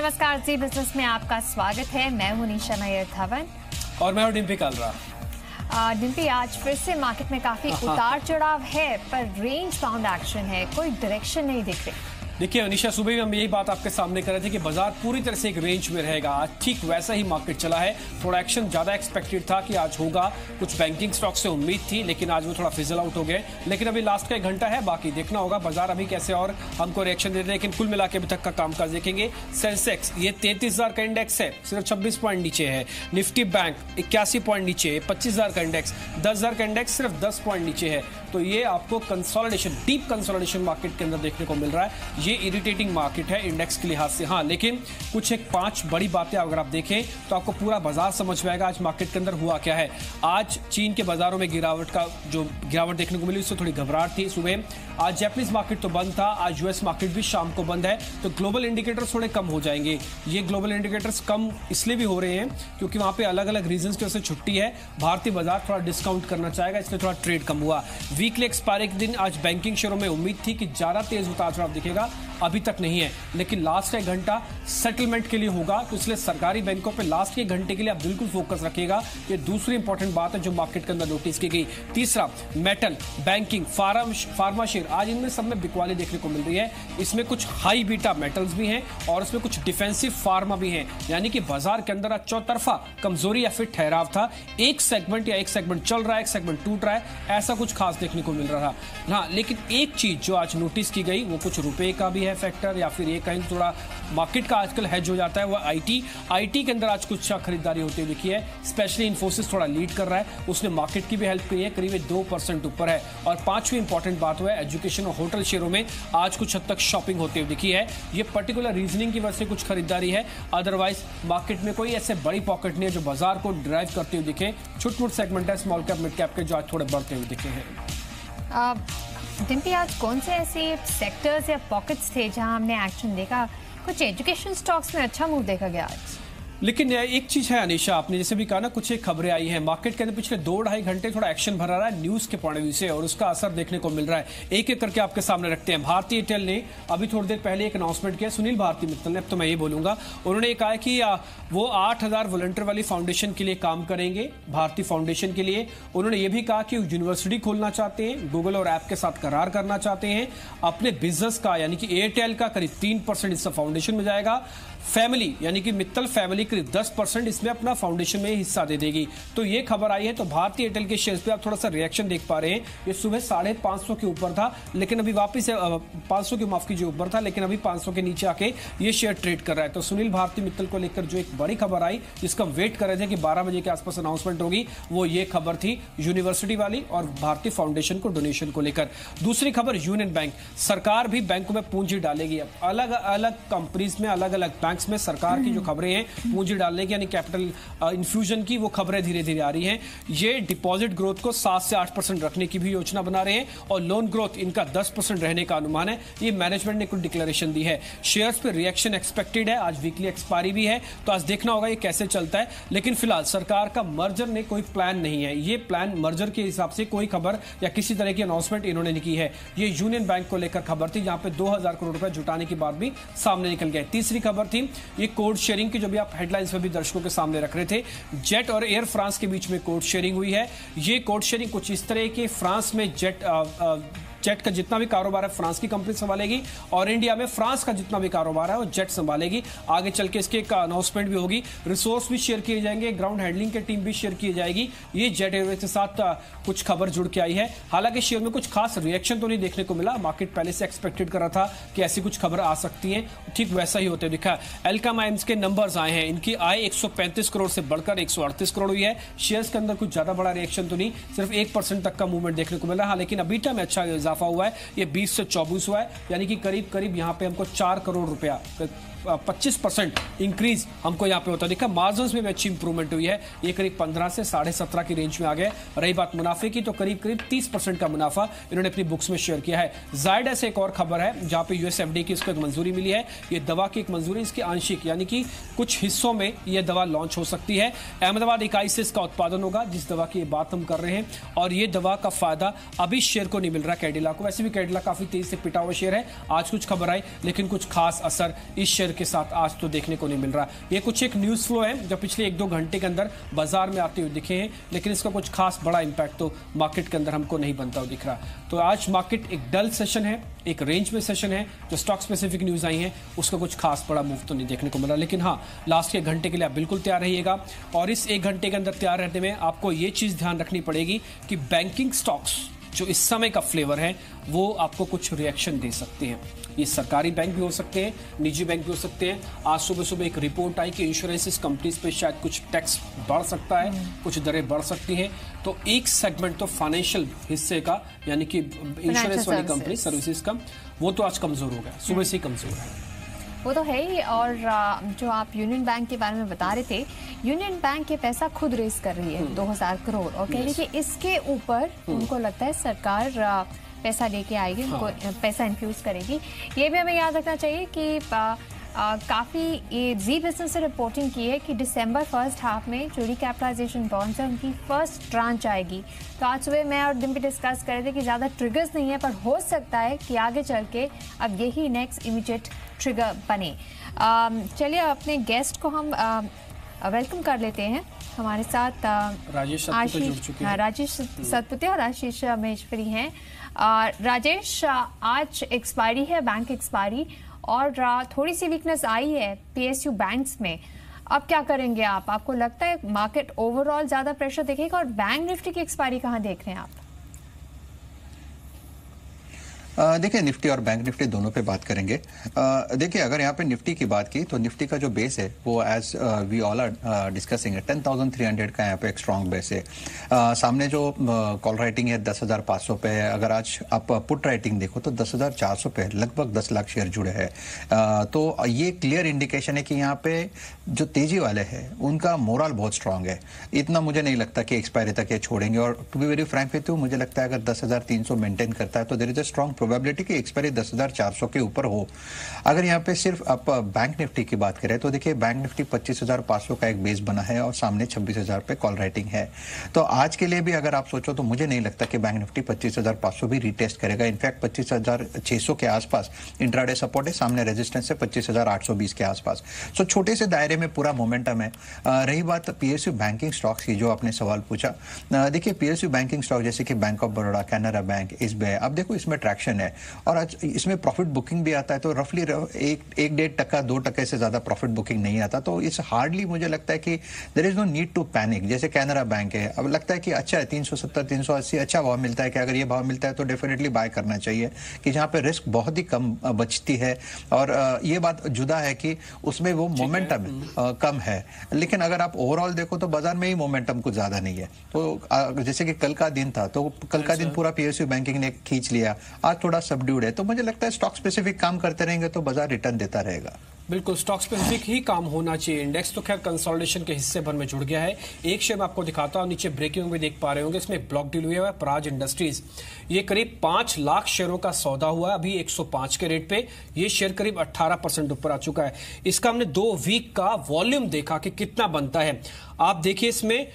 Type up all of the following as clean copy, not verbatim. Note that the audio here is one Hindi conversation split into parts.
नमस्कार, जी बिजनेस में आपका स्वागत है। मैं हूं निशा नायर धवन और मैं हूं डिम्पी कालरा। डिम्पी, आज फिर से मार्केट में काफी उतार चढ़ाव है, पर रेंज बाउंड एक्शन है, कोई डायरेक्शन नहीं दिख रही। देखिए अनिशा, सुबह भी हम यही बात आपके सामने कर रहे थे कि बाजार पूरी तरह से एक रेंज में रहेगा। आज ठीक वैसा ही मार्केट चला है। थोड़ा एक्शन ज्यादा एक्सपेक्टेड था कि आज होगा, कुछ बैंकिंग स्टॉक से उम्मीद थी, लेकिन आज वो थोड़ा फिजल आउट हो गए। लेकिन अभी लास्ट का 1 घंटा है, बाकी देखना होगा बाजार अभी कैसे और हमको रिएक्शन दे रहे हैं। लेकिन कुल मिला के अभी तक का कामकाज देखेंगे। सेंसेक्स ये 33,000 का इंडेक्स है, सिर्फ 26 पॉइंट नीचे है। निफ्टी बैंक 81 पॉइंट नीचे है। 25,000 का इंडेक्स, 10,000 का इंडेक्स सिर्फ 10 पॉइंट नीचे है। तो ये आपको कंसोलिडेशन, डीप कंसोलिडेशन मार्केट के अंदर देखने को मिल रहा है। ये इरिटेटिंग मार्केट है इंडेक्स के लिहाज से। हाँ, लेकिन कुछ एक 5 बड़ी बातें अगर आप देखें तो आपको पूरा बाजार समझ में आएगा आज मार्केट के अंदर हुआ क्या है। आज चीन के बाजारों में गिरावट देखने को मिली, उससे थोड़ी घबराहट थी सुबह। आज जापानीज मार्केट तो बंद था, आज यूएस मार्केट भी शाम को बंद है। तो ग्लोबल इंडिकेटर्स थोड़े कम हो जाएंगे। ये ग्लोबल इंडिकेटर्स कम इसलिए भी हो रहे हैं क्योंकि वहां पे अलग अलग रीजंस की वजह से छुट्टी है। भारतीय बाजार थोड़ा डिस्काउंट करना चाहेगा, इसलिए थोड़ा ट्रेड कम हुआ। वीकली एक्सपायरी के दिन आज बैंकिंग शेयरों में उम्मीद थी कि ज्यादा तेज उतार चढ़ाव दिखेगा, अभी तक नहीं है। लेकिन लास्ट 1 घंटा सेटलमेंट के लिए होगा, तो इसलिए सरकारी बैंकों पे लास्ट के 1 घंटे के लिए आप बिल्कुल फोकस रखिएगा। ये दूसरी इंपॉर्टेंट बात है जो मार्केट के अंदर नोटिस की गई। तीसरा, मेटल, बैंकिंग, फार्मा शेयर, आज इनमें सब में बिकवाली देखने को मिल रही है। इसमें कुछ हाई बीटा मेटल्स भी हैं और इसमें कुछ डिफेंसिव फार्मा भी हैं। यानी कि बाजार के अंदर आज चौतरफा कमजोरी या फिर ठहराव था। एक सेगमेंट चल रहा है, एक सेगमेंट टूट रहा है, ऐसा कुछ खास देखने को मिल रहा था। हाँ, लेकिन एक चीज जो आज नोटिस की गई वो कुछ रुपए का भी है फैक्टर, या फिर ये कहीं थोड़ा मार्केट का आजकल हेज हो जाता है, वो आईटी के अंदर आज कुछ खरीदारी होती हुई दिखी है। स्पेशली इन्फोसिस थोड़ा लीड कर रहा है, उसने मार्केट की भी हेल्प की है, करीब 2% ऊपर है। और 5वीं इंपॉर्टेंट बात हुआ है, एजुकेशन और होटल शेयरों में आज कुछ हद तक शॉपिंग होती हुई दिखी है। ये पर्टिकुलर रीजनिंग की वजह से कुछ खरीदारी है, अदरवाइज मार्केट में कोई ऐसे बड़ी पॉकेट नहीं है जो बाजार को ड्राइव करते हुए दिखे। छोटे मोटे सेगमेंट है, स्मॉल कैप मिड कैप के, जो आज थोड़े बढ़ते हुए दिखे हैं। डिम्पी, आज कौन से ऐसे सेक्टर्स या पॉकेट्स थे जहां हमने एक्शन देखा? कुछ एजुकेशन स्टॉक्स में अच्छा मूव देखा गया आज। लेकिन एक चीज है अनिशा, आपने जैसे भी कहा ना, कुछ एक खबरें आई हैं मार्केट के अंदर पिछले 2-2.5 घंटे थोड़ा एक्शन भरा रहा है न्यूज के पॉइंट ऑफ व्यू से, और उसका असर देखने को मिल रहा है। एक एक करके आपके सामने रखते हैं। भारतीय एयरटेल ने अभी थोड़ी देर पहले एक अनाउंसमेंट किया, सुनील भारती मित्तल ने, अब तो मैं ये बोलूंगा, उन्होंने कहा कि वो 8,000 वॉलंटियर वाली फाउंडेशन के लिए काम करेंगे, भारतीय फाउंडेशन के लिए। उन्होंने ये भी कहा कि यूनिवर्सिटी खोलना चाहते हैं, गूगल और ऐप के साथ करार करना चाहते हैं। अपने बिजनेस का यानी कि एयरटेल का करीब 3% इसका फाउंडेशन में जाएगा। फैमिली यानी कि मित्तल फैमिली करीब 10% इसमें अपना फाउंडेशन में हिस्सा दे देगी। तो ये खबर आई है। तो भारतीय एयरटेल के शेयर्स पे आप थोड़ा सा रिएक्शन देख पा रहे हैं। ये सुबह 550 के ऊपर था, लेकिन अभी वापस 500 के, माफ कीजिए, ऊपर था, लेकिन अभी 500 के नीचे आके ये शेयर ट्रेड कर रहा है। तो सुनील भारती मित्तल को लेकर जो एक बड़ी खबर आई, जिसका हम वेट कर रहे थे कि 12 बजे के आसपास अनाउंसमेंट होगी, वो ये खबर थी यूनिवर्सिटी वाली और भारतीय फाउंडेशन को डोनेशन को लेकर। दूसरी खबर, यूनियन बैंक, सरकार भी बैंकों में पूंजी डालेगी। अब अलग अलग कंपनीज में, अलग अलग बैंक्स में सरकार की जो खबरें हैं पूंजी डालने की यानी कैपिटल इन्फ्यूजन की, वो खबरें धीरे धीरे आ रही हैं। ये डिपॉजिट ग्रोथ को 7 से 8% रखने की भी योजना बना रहे हैं और लोन ग्रोथ इनका 10% रहने का अनुमान है। ये मैनेजमेंट ने कुछ डिक्लेरेशन दी है। शेयर्स पे रिएक्शन एक्सपेक्टेड है। आज वीकली एक्सपायरी भी है, तो आज देखना होगा ये कैसे चलता है। लेकिन फिलहाल सरकार का मर्जर ने कोई प्लान नहीं है। ये प्लान मर्जर के हिसाब से कोई खबर या किसी तरह की अनाउंसमेंट इन्होंने नहीं की है। ये यूनियन बैंक को लेकर खबर थी, जहां पे 2,000 करोड़ रुपए जुटाने की बात भी सामने निकल गई। तीसरी खबर थी ये कोड शेयरिंग की, जो भी आप हेडलाइंस में भी दर्शकों के सामने रख रहे थे। जेट और एयर फ्रांस के बीच में कोड शेयरिंग हुई है। ये कोड शेयरिंग कुछ इस तरह के, फ्रांस में जेट का जितना भी कारोबार है फ्रांस की कंपनी संभालेगी और इंडिया में फ्रांस का जितना भी कारोबार है वो जेट संभालेगी। आगे चल के इसके एक अनाउंसमेंट भी होगी, रिसोर्स भी शेयर किए जाएंगे, ग्राउंड हैंडलिंग की टीम भी शेयर की जाएगी। ये जेट एयरवेज के साथ कुछ खबर जुड़ के आई है। हालांकि शेयर में कुछ खास रिएक्शन तो नहीं देखने को मिला। मार्केट पहले से एक्सपेक्टेड कर रहा था कि ऐसी कुछ खबर आ सकती है, ठीक वैसा ही होते दिखा। एल्का माइंस के नंबर्स आए हैं, इनकी आय 135 करोड़ से बढ़कर 138 करोड़ हुई है। शेयर्स के अंदर कुछ ज्यादा बड़ा रिएक्शन तो नहीं, सिर्फ 1% तक का मूवमेंट देखने को मिला। हाँ, लेकिन अबीटा में अच्छा इजाफा हुआ है, ये 20 से 24 हुआ है, यानी कि करीब करीब यहां पे हमको 4 करोड़ रुपया, 25% इंक्रीज हमको यहाँ पे होता दिखा। मार्जिन्स में भी अच्छी इंप्रूवमेंट हुई है, ये करीब 15 से 17.5 की रेंज में आ गए। रही बात मुनाफे की, तो करीब करीब 30% का मुनाफा इन्होंने अपनी बुक्स में शेयर किया है। जायडस एक और खबर है जहां पे यूएसएफडीए की इसको एक मंजूरी मिली है। ये दवा की एक मंजूरी, इसकी आंशिक यानी कि कुछ हिस्सों में यह दवा लॉन्च हो सकती है। अहमदाबाद इकाई से इसका उत्पादन होगा, जिस दवा की बात हम कर रहे हैं, और ये दवा का फायदा अभी शेयर को नहीं मिल रहा कैडिला कैडिला को। वैसे भी कैडिला काफी तेजी से पिटा हुआ शेयर है, आज कुछ खबर आई लेकिन कुछ खास असर इस शेयर के साथ आज तो देखने को नहीं मिल रहा। ये कुछ एक न्यूज फ्लो है जो पिछले 1-2 घंटे के अंदर बाजार में आते हुए दिखे हैं, लेकिन इसका कुछ खास बड़ा इंपैक्ट तो मार्केट के अंदर हमको नहीं बनता हुआ दिख रहा। तो आज मार्केट एक डल सेशन है, एक रेंज में सेशन है। जो स्टॉक स्पेसिफिक न्यूज आई है उसका कुछ खास बड़ा मूव तो नहीं देखने को मिला, लेकिन हाँ, लास्ट के घंटे के लिए आप बिल्कुल तैयार रहिएगा। और इस 1 घंटे के अंदर तैयार रहने में आपको ये चीज ध्यान रखनी पड़ेगी कि बैंकिंग स्टॉक्स जो इस समय का फ्लेवर है वो आपको कुछ रिएक्शन दे सकते हैं। ये सरकारी बैंक भी हो सकते हैं, निजी बैंक भी हो सकते हैं। आज सुबह सुबह एक रिपोर्ट आई कि इंश्योरेंस कंपनीज पे शायद कुछ टैक्स बढ़ सकता है, कुछ दरें बढ़ सकती हैं। तो एक सेगमेंट तो फाइनेंशियल हिस्से का, यानी कि इंश्योरेंस वाली कंपनी सर्विसेज का, वो तो आज कमजोर हो गया, सुबह से ही कमजोर है। वो तो है ही। और जो आप यूनियन बैंक के बारे में बता रहे थे, यूनियन बैंक ये पैसा खुद रेज कर रही है 2000 करोड़ और कह रही है कि इसके ऊपर उनको लगता है सरकार पैसा लेके आएगी, उनको पैसा इन्फ्यूज करेगी। ये भी हमें याद रखना चाहिए कि काफ़ी ये जी बिजनेस से रिपोर्टिंग की है कि दिसंबर फर्स्ट हाफ में जो रिकैपिटलाइजेशन बॉन्ड्स है उनकी फर्स्ट ट्रांच आएगी। तो आज सुबह मैं और डिम्पी डिस्कस कर रहे थे कि ज़्यादा ट्रिगर्स नहीं है, पर हो सकता है कि आगे चल के अब यही नेक्स्ट इमीडिएट ट्रिगर बने। चलिए अपने गेस्ट को हम वेलकम कर लेते हैं। हमारे साथ राजेश सतपुते और आशीष महेश्वरी हैं। राजेश, आज एक्सपायरी है, बैंक एक्सपायरी, और थोड़ी सी वीकनेस आई है पीएसयू बैंक्स में। अब क्या करेंगे आप? आपको लगता है मार्केट ओवरऑल ज्यादा प्रेशर देखेगा? और बैंक निफ्टी की एक्सपायरी कहाँ देख रहे हैं आप? देखिए, निफ्टी और बैंक निफ्टी दोनों पे बात करेंगे। देखिए, अगर यहाँ पे निफ्टी की बात की तो निफ्टी का जो बेस है वो as we all are discussing है 10,300 का यहाँ पे एक स्ट्रॉन्ग बेस है। सामने जो कॉल राइटिंग है 10,500 पे है। अगर आज आप पुट राइटिंग देखो तो 10,400 पे लगभग 10 लाख शेयर जुड़े हैं। तो ये क्लियर इंडिकेशन है कि यहाँ पे जो तेजी वाले हैं उनका मोरल बहुत स्ट्रांग है। इतना मुझे नहीं लगता कि एक्सपायरी तक ये छोड़ेंगे। और to be very frank with you, मुझे लगता है अगर 10,300 मेंटेन करता है तो there is a strong probability कि एक्सपायरी 10,400 के ऊपर हो। अगर यहाँ पे सिर्फ आप बैंक निफ्टी की बात करें तो देखिए, बैंक निफ्टी 25,500 का एक बेस बना है और सामने 26,000 पे कॉल राइटिंग है। तो आज के लिए भी अगर आप सोचो तो मुझे नहीं लगता कि बैंक निफ्टी 25,500 भी रिटेस्ट करेगा। इनफैक्ट 25,600 के आसपास इंट्राडे सपोर्ट है, सामने रेजिस्टेंस है 25,820 के आसपास। सो छोटे से दायरे में पूरा मोमेंटम है। रही बात पीएसयू बैंकिंग स्टॉक्स की जो आपने सवाल पूछा, देखिए पीएसयू बैंकिंग स्टॉक जैसे कि bank of Baroda, Canara bank, SBI, अब देखो इसमें ट्रैक्शन है और आज इसमें प्रॉफिट बुकिंग भी आता है। तो रफली 1-1.5% 2% से ज्यादा प्रॉफिट बुकिंग नहीं आता। तो इस हार्डली मुझे लगता है कि there is no need to panic. जैसे कैनरा बैंक है, अब लगता है कि अच्छा है 370 380 अच्छा भाव मिलता है कि अगर ये भाव मिलता है तो डेफिनेटली बाय करना चाहिए, कि जहां पे रिस्क बहुत ही कम बचती है। और ये बात जुदा है कि उसमें वो मोमेंटम कम है। लेकिन अगर आप ओवरऑल देखो तो बाजार में ही मोमेंटम कुछ ज्यादा नहीं है। तो जैसे कि कल का दिन था तो कल का दिन पूरा पीएसयू बैंकिंग ने खींच लिया, आज थोड़ा सबड्यूड है। तो मुझे लगता है स्टॉक स्पेसिफिक काम करते रहेंगे तो बाजार रिटर्न देता रहेगा। बिल्कुल, स्टॉक स्पेसिफिक ही काम होना चाहिए। इंडेक्स तो खैर कंसोलिडेशन के हिस्से भर में जुड़ गया है। एक शेयर मैं आपको दिखाता हूं, नीचे ब्रेकिंग में देख पा रहे होंगे, इसमें ब्लॉक डील हुआ है प्राज इंडस्ट्रीज। ये करीब 5 लाख शेयरों का सौदा हुआ है अभी 105 के रेट पे। ये शेयर करीब 18% ऊपर आ चुका है। इसका हमने 2 वीक का वॉल्यूम देखा कि कितना बनता है। आप देखिए इसमें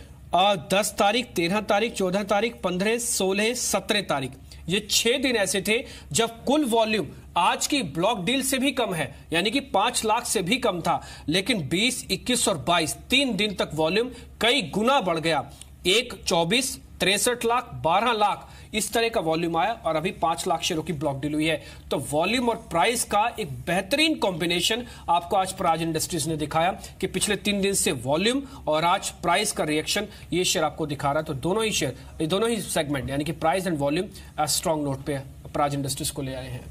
10 तारीख, 13 तारीख, 14 तारीख, 15, 16, 17 तारीख, ये 6 दिन ऐसे थे जब कुल वॉल्यूम आज की ब्लॉक डील से भी कम है, यानी कि 5 लाख से भी कम था। लेकिन 20, 21 और 22 3 दिन तक वॉल्यूम कई गुना बढ़ गया। 24, 63 लाख, 12 लाख इस तरह का वॉल्यूम आया और अभी 5 लाख शेयरों की ब्लॉक डील हुई है। तो वॉल्यूम और प्राइस का एक बेहतरीन कॉम्बिनेशन आपको आज प्राज इंडस्ट्रीज ने दिखाया कि पिछले 3 दिन से वॉल्यूम और आज प्राइस का रिएक्शन ये शेयर आपको दिखा रहा है। तो दोनों ही शेयर, दोनों ही सेगमेंट यानी कि price and volume strong note पे प्राज इंडस्ट्रीज को ले आए हैं।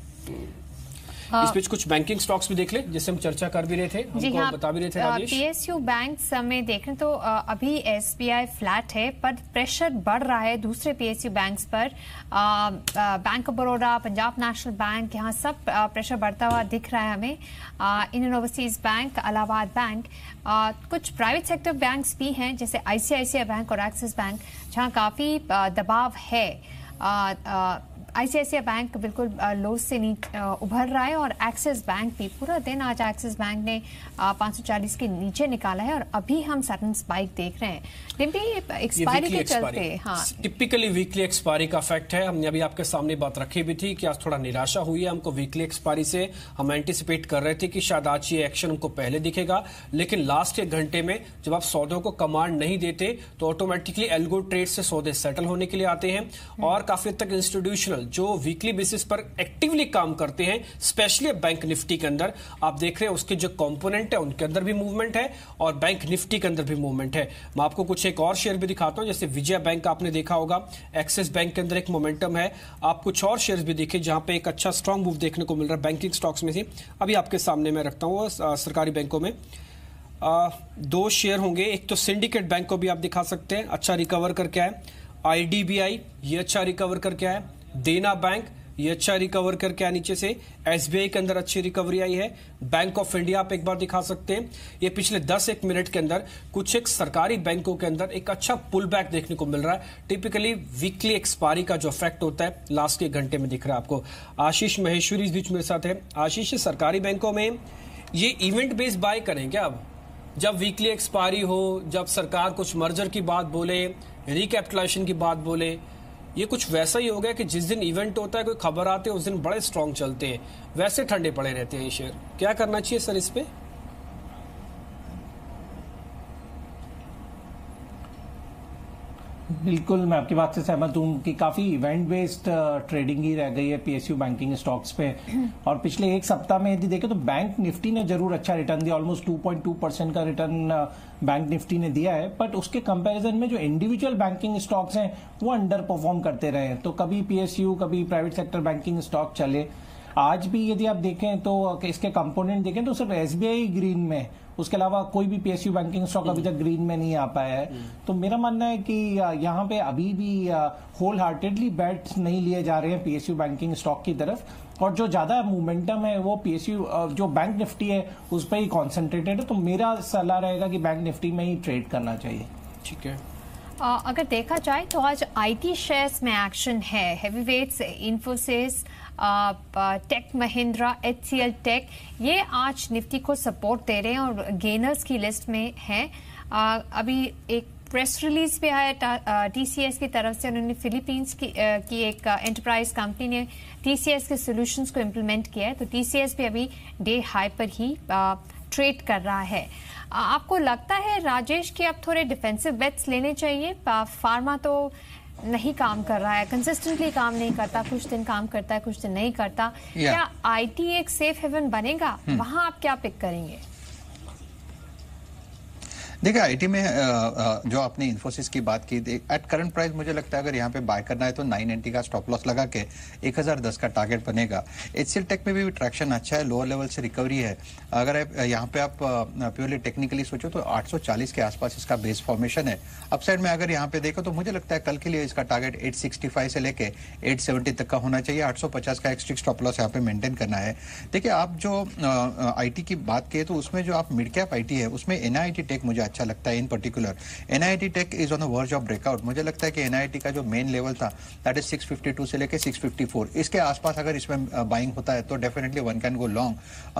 इस बीच कुछ बैंकिंग स्टॉक्स भी देख ले जिससे हम चर्चा कर भी रहे थे, हमको हाँ, बता भी रहे थे राजेश। पीएसयू बैंक में देखें तो अभी एसबीआई फ्लैट है, पर प्रेशर बढ़ रहा है दूसरे पीएसयू बैंक्स पर। Bank of Baroda, Punjab national bank, यहाँ सब प्रेशर बढ़ता हुआ दिख रहा है हमें। Indian overseas bank, Allahabad bank, कुछ प्राइवेट सेक्टर बैंक्स भी हैं जैसे आईसीआईसीआई बैंक और एक्सिस बैंक, जहाँ काफी दबाव है। आईसीआईसीआई बैंक बिल्कुल लो से उभर रहा है और एक्सिस बैंक भी पूरा दिन आज एक्सिस बैंक ने 540 के नीचे निकाला है और अभी हम सडन स्पाइक देख रहे हैं। डिम्पी, एक्सपायरी के चलते टिपिकली वीकली एक्सपायरी का फैक्ट है। हमने अभी आपके सामने बात रखी भी थी कि आज थोड़ा निराशा हुई है हमको वीकली एक्सपायरी से। हम एंटिसिपेट कर रहे थे कि शायद आज ये एक्शन हमको पहले दिखेगा, लेकिन लास्ट एक घंटे में जब आप सौदों को कमांड नहीं देते तो ऑटोमेटिकली एल्गो ट्रेड से सौदे सेटल होने के लिए आते हैं और काफी हद तक इंस्टीट्यूशनल जो वीकली बेसिस पर एक्टिवली काम करते हैं, स्पेशली बैंक निफ्टी के अंदर आप देख रहे हैं उसके जो कंपोनेंट है उनके अंदर भी मूवमेंट है और बैंक निफ्टी के अंदर भी मूवमेंट है। मैं आपको कुछ एक और शेयर भी दिखाता हूं, जैसे विजया बैंक आपने देखा होगा, एक्सिस बैंक के अंदर एक मोमेंटम है। आप कुछ और शेयर्स भी देखें जहां पे एक अच्छा स्ट्रांग मूव देखने को मिल रहा है बैंकिंग स्टॉक्स में से। अभी आपके सामने मैं रखता हूं सरकारी बैंकों में दो शेयर होंगे। एक तो सिंडिकेट बैंक को भी आप दिखा सकते हैं, अच्छा रिकवर करके आए। आईडीबीआई ये अच्छा रिकवर करके आया। देना बैंक ये अच्छा रिकवर करके आया नीचे से। एसबीआई के अंदर अच्छी रिकवरी आई है। बैंक ऑफ इंडिया आप एक बार दिखा सकते हैं। ये पिछले 10-1 मिनट के अंदर कुछ एक सरकारी बैंकों के अंदर एक अच्छा पुल बैक देखने को मिल रहा है। टिपिकली वीकली एक्सपायरी का जो इफेक्ट होता है लास्ट के घंटे में दिख रहा है आपको। आशीष महेश्वरी इस बीच मेरे साथ है। आशीष, सरकारी बैंकों में ये इवेंट बेस्ड बाय करें क्या? अब जब वीकली एक्सपायरी हो, जब सरकार कुछ मर्जर की बात बोले, रिकैपिटलाइजेशन की बात बोले, ये कुछ वैसा ही हो गया कि जिस दिन इवेंट होता है, कोई खबर आती है, उस दिन बड़े स्ट्रांग चलते हैं, वैसे ठंडे पड़े रहते हैं ये शेयर। क्या करना चाहिए सर इस पे? बिल्कुल, मैं आपकी बात से सहमत हूँ कि काफी इवेंट बेस्ड ट्रेडिंग ही रह गई है पीएसयू बैंकिंग स्टॉक्स पे। और पिछले एक सप्ताह में यदि देखें तो बैंक निफ्टी ने जरूर अच्छा रिटर्न दिया, ऑलमोस्ट 2.2% का रिटर्न बैंक निफ्टी ने दिया है, बट उसके कंपैरिजन में जो इंडिविजुअल बैंकिंग स्टॉक्स हैं वो अंडर परफॉर्म करते रहे हैं। तो कभी पीएसयू, कभी प्राइवेट सेक्टर बैंकिंग स्टॉक चले। आज भी यदि आप देखें तो इसके कंपोनेंट देखें तो सिर्फ एसबीआई ग्रीन में, उसके अलावा कोई भी पीएसयू बैंकिंग स्टॉक अभी तक ग्रीन में नहीं आ पाया है। तो मेरा मानना है कि यहाँ पे अभी भी होल हार्टेडली बेट्स नहीं लिए जा रहे हैं पीएसयू बैंकिंग स्टॉक की तरफ, और जो ज्यादा मोमेंटम है वो पीएसयू जो बैंक निफ्टी है उस पर ही कॉन्सेंट्रेटेड है। तो मेरा सलाह रहेगा कि बैंक निफ्टी में ही ट्रेड करना चाहिए। ठीक है। अगर देखा जाए तो आज आईटी शेयर्स में एक्शन है। Heavyweights, Infosys, Tech Mahindra, HCL Tech, ये आज निफ्टी को सपोर्ट दे रहे हैं और गेनर्स की लिस्ट में है। अभी एक प्रेस रिलीज भी आया टीसीएस की तरफ से। उन्होंने फिलीपींस की एक एंटरप्राइज कंपनी ने टीसीएस के सॉल्यूशंस को इम्प्लीमेंट किया है, तो टीसीएस भी अभी डे हाई पर ही ट्रेड कर रहा है। आपको लगता है राजेश कि अब थोड़े डिफेंसिव बेट्स लेने चाहिए? फार्मा तो नहीं काम कर रहा है, कंसिस्टेंटली काम नहीं करता, कुछ दिन काम करता है, कुछ दिन नहीं करता। क्या आईटी एक सेफ हेवन बनेगा? वहां आप क्या पिक करेंगे? देखिए, आईटी में जो आपने इन्फोसिस की बात की, एट करंट प्राइस मुझे लगता है अगर यहाँ पे बाय करना है तो 990 का स्टॉप लॉस लगा के 1010 का टारगेट बनेगा। एचसीएल टेक में भी ट्रैक्शन अच्छा है, लोअर लेवल से रिकवरी है। अगर यहाँ पे आप प्योरली टेक्निकली सोचो तो 840 के आसपास इसका बेस फॉर्मेशन है। अपसाइड में अगर यहाँ पे देखो तो मुझे लगता है कल के लिए इसका टारगेट 865 से लेके 870 तक का होना चाहिए। 850 का एक स्ट्रिक्ट स्टॉप लॉस यहाँ पे मेंटेन करना है। देखिए, आप जो आईटी की बात किए तो उसमें जो आप मिड कैप आईटी है उसमें एनआईटी टेक मुझे अच्छा लगता है। In particular NIT tech is on the verge of breakout. मुझे लगता है कि एनआईटी का जो मेन लेवल था दैट इज 652 से लेके 654, इसके आसपास अगर इसमें बाइंग होता है तो definitely one can go long.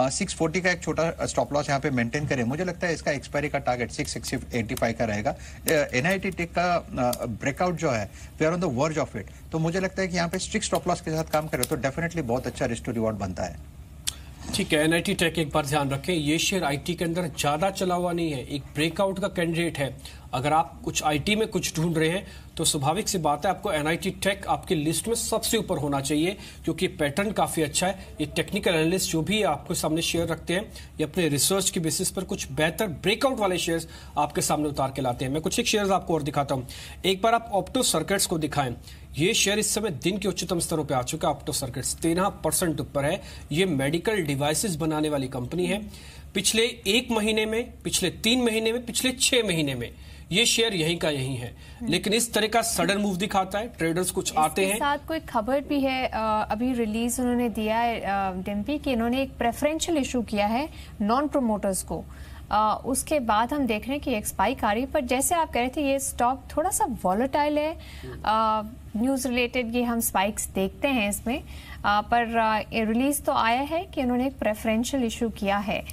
640 का एक छोटा स्टॉप लॉस यहाँ पे मेंटेन करें। मुझे लगता है इसका एक्सपायरी का टारगेट 685 का रहेगा। एनआईटी टेक का ब्रेकआउट जो है we are on the verge of it. तो मुझे लगता है कि यहाँ पे स्ट्रिक्ट स्टॉप लॉस के साथ काम करें तो डेफिनेटली बहुत अच्छा रिस्क टू रिवॉर्ड बनता है। ठीक है, एनआईटी टेक एक बार ध्यान रखें, ये शेयर आईटी के अंदर ज्यादा चला हुआ नहीं है, एक ब्रेकआउट का कैंडिडेट है। अगर आप कुछ आईटी में कुछ ढूंढ रहे हैं तो स्वाभाविक सी बात है आपको एनआईटी टेक आपकी लिस्ट में सबसे ऊपर होना चाहिए, क्योंकि पैटर्न काफी अच्छा है। ये टेक्निकल एनालिस्ट जो भी आपके सामने शेयर रखते हैं ये अपने रिसर्च के बेसिस पर कुछ बेहतर ब्रेकआउट वाले शेयर्स आपके सामने उतार के लाते हैं। मैं कुछ एक शेयर्स आपको और दिखाता हूं। एक बार आप ऑप्टो सर्किट्स को दिखाएं। ये शेयर इस समय दिन के उच्चतम स्तरों पे आ चुका है। ऑप्टो सर्किट्स 13% ऊपर है। ये मेडिकल डिवाइसेस बनाने वाली कंपनी है। पिछले 1 महीने में, पिछले 3 महीने में, पिछले 6 महीने में ये शेयर यहीं का यहीं है, लेकिन इस तरह का सडन मूव दिखाता है। ट्रेडर्स कुछ आते हैं। साथ कोई खबर भी है, अभी रिलीज उन्होंने दिया है डिम्पी कि इन्होंने एक प्रेफरेंशियल इशू किया है नॉन प्रोमोटर्स को। उसके बाद हम देख रहे हैं कि एक स्पाइक आ रही है, पर जैसे आप कह रहे थे ये स्टॉक थोड़ा सा वॉलेटाइल है। न्यूज़ रिलेटेड ये हम स्पाइक्स देखते हैं इसमें, पर रिलीज तो आया है कि उन्होंने एक प्रेफरेंशियल इशू किया है।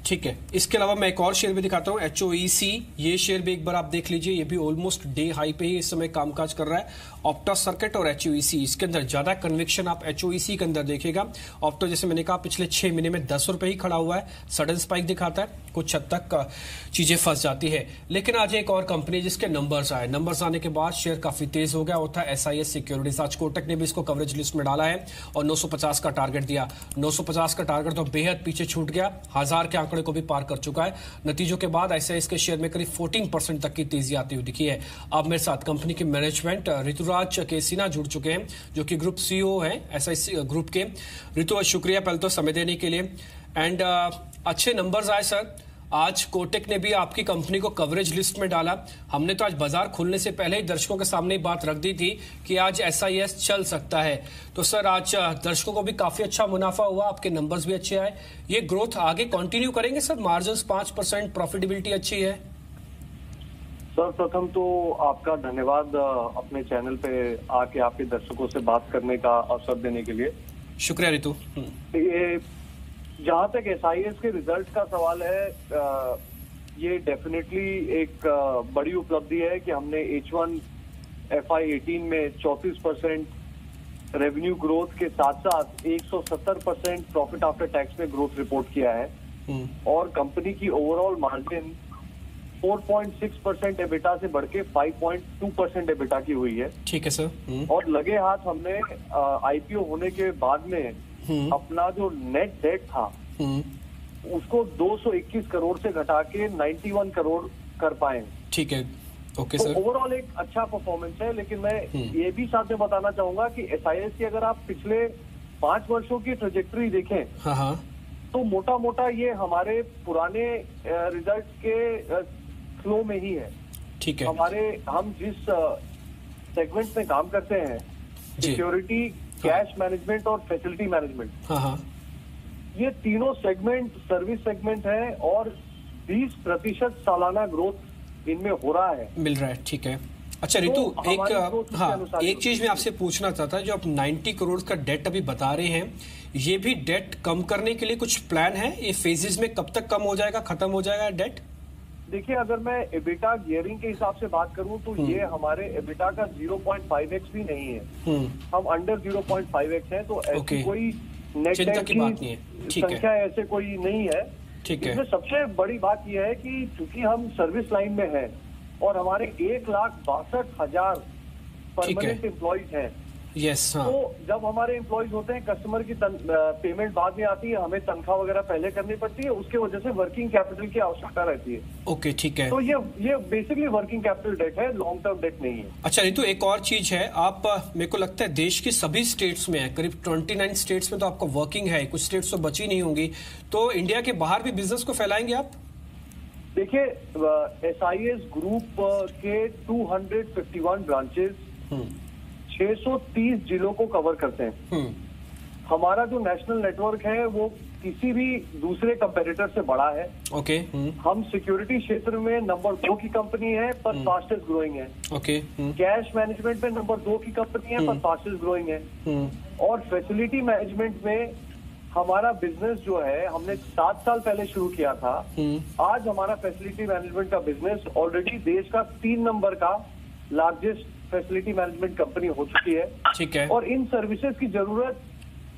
ठीक है, इसके अलावा मैं एक और शेयर भी दिखाता हूं, HOEC। ये शेयर भी एक बार आप देख लीजिए, ये भी ऑलमोस्ट डे हाई पे ही इस समय कामकाज कर रहा है। ऑप्टा सर्किट और HOEC, इसके अंदर ज्यादा कन्विक्शन आप HOEC के अंदर देखेगा। ऑप्टा जैसे मैंने कहा पिछले 6 महीने में 10 रुपए ही खड़ा हुआ है, सडन स्पाइक दिखाता है, कुछ हद तक चीजें फंस जाती है। लेकिन आज एक और कंपनी जिसके नंबर्स आए, नंबर्स आने के बाद शेयर काफी तेज हो गया, वो था SIS सिक्योरिटीज। आज कोटक ने भी इसको कवरेज लिस्ट में डाला है और 950 का टारगेट दिया। 950 का टारगेट तो बेहद पीछे छूट गया, 1000 के आंकड़े को भी पार कर चुका है। नतीजों के बाद SIS के शेयर में करीब 14% तक की तेजी आती हुई दिखी है। अब मेरे साथ कंपनी के मैनेजमेंट ऋतुराज केसिना जुड़ चुके हैं, जो कि ग्रुप CEO हैं SIS ग्रुप के। ऋतु, शुक्रिया पहले तो समय देने के लिए। एंड अच्छे नंबर्स आए सर। आज कोटक ने भी आपकी कंपनी को कवरेज लिस्ट में डाला। हमने तो आज बाजार खुलने से पहले ही दर्शकों के सामने बात रख दी थी कि आज SIS चल सकता है। तो सर आज दर्शकों को भी काफी अच्छा मुनाफा हुआ, आपके नंबर्स भी अच्छे आए। ये ग्रोथ आगे कंटिन्यू करेंगे सर? मार्जिन्स 5%, प्रॉफिटेबिलिटी अच्छी है। सर प्रथम तो आपका धन्यवाद अपने चैनल पे आके आपके दर्शकों से बात करने का अवसर देने के लिए। शुक्रिया ऋतु। ये जहां तक SIS के रिजल्ट का सवाल है, ये डेफिनेटली एक बड़ी उपलब्धि है कि हमने H1 FY18 में 34% रेवेन्यू ग्रोथ के साथ साथ 170% प्रॉफिट आफ्टर टैक्स में ग्रोथ रिपोर्ट किया है और कंपनी की ओवरऑल मार्जिन 4.6% एबिटा से बढ़ के 5.2% एबिटा की हुई है। ठीक है सर। और लगे हाथ हमने IPO होने के बाद में अपना जो नेट डेट था उसको 221 करोड़ से घटा के 91 करोड़ कर पाए। ठीक है, ओके तो सर। ओवरऑल एक अच्छा परफॉर्मेंस है। लेकिन मैं ये भी साथ में बताना चाहूंगा कि SIS की अगर आप पिछले 5 वर्षों की ट्रेजेक्टरी देखें, हाँ, तो मोटा मोटा ये हमारे पुराने रिजल्ट के फ्लो में ही है। ठीक है। हम जिस सेगमेंट में काम करते हैं, सिक्योरिटी, कैश मैनेजमेंट और फैसिलिटी मैनेजमेंट, हाँ, ये तीनों सेगमेंट सर्विस सेगमेंट है और 20% सालाना ग्रोथ इनमें हो रहा है, मिल रहा है। ठीक है। अच्छा ऋतु, एक चीज मैं आपसे पूछना चाहता जो आप 90 करोड़ का डेट अभी बता रहे हैं, ये भी डेट कम करने के लिए कुछ प्लान है? ये फेजेस में कब तक कम हो जाएगा, खत्म हो जाएगा डेट? देखिए, अगर मैं एबिटा गियरिंग के हिसाब से बात करूं तो ये हमारे एबिटा का 0.5x भी नहीं है। हम अंडर 0.5x हैं, तो ऐसी कोई नेट डेट की संख्या ऐसे कोई नहीं है। ठीक है। इसमें सबसे बड़ी बात यह है कि चूंकि हम सर्विस लाइन में हैं और हमारे 1,62,000 परमानेंट एम्प्लॉइज हैं। यस, हाँ। तो जब हमारे एम्प्लॉइज होते हैं, कस्टमर की पेमेंट बाद में आती है, हमें तनख्वाह वगैरह पहले करनी पड़ती है, उसके वजह से वर्किंग कैपिटल की आवश्यकता रहती है। ओके, ठीक है। तो ये बेसिकली वर्किंग कैपिटल डेट है, लॉन्ग टर्म डेट नहीं है। अच्छा ऋतु, एक और चीज है, आप मेरे को लगता है देश की सभी स्टेट्स में है, करीब 29 स्टेट्स में तो आपका वर्किंग है, कुछ स्टेट्स तो बची नहीं होंगी, तो इंडिया के बाहर भी बिजनेस को फैलाएंगे आप? देखिए, SIS ग्रुप के 251 ब्रांचेस 630 जिलों को कवर करते हैं। हमारा जो नेशनल नेटवर्क है वो किसी भी दूसरे कंपेटिटर से बड़ा है। ओके। हम सिक्योरिटी क्षेत्र में नंबर 2 की कंपनी है, पर फास्टेस्ट ग्रोइंग है। ओके। कैश मैनेजमेंट में नंबर 2 की कंपनी है, पर फास्टेस्ट ग्रोइंग है। और फैसिलिटी मैनेजमेंट में हमारा बिजनेस जो है, हमने 7 साल पहले शुरू किया था। आज हमारा फैसिलिटी मैनेजमेंट का बिजनेस ऑलरेडी देश का 3 नंबर का लार्जेस्ट फैसिलिटी मैनेजमेंट कंपनी हो चुकी है। ठीक है। और इन सर्विसेज की जरूरत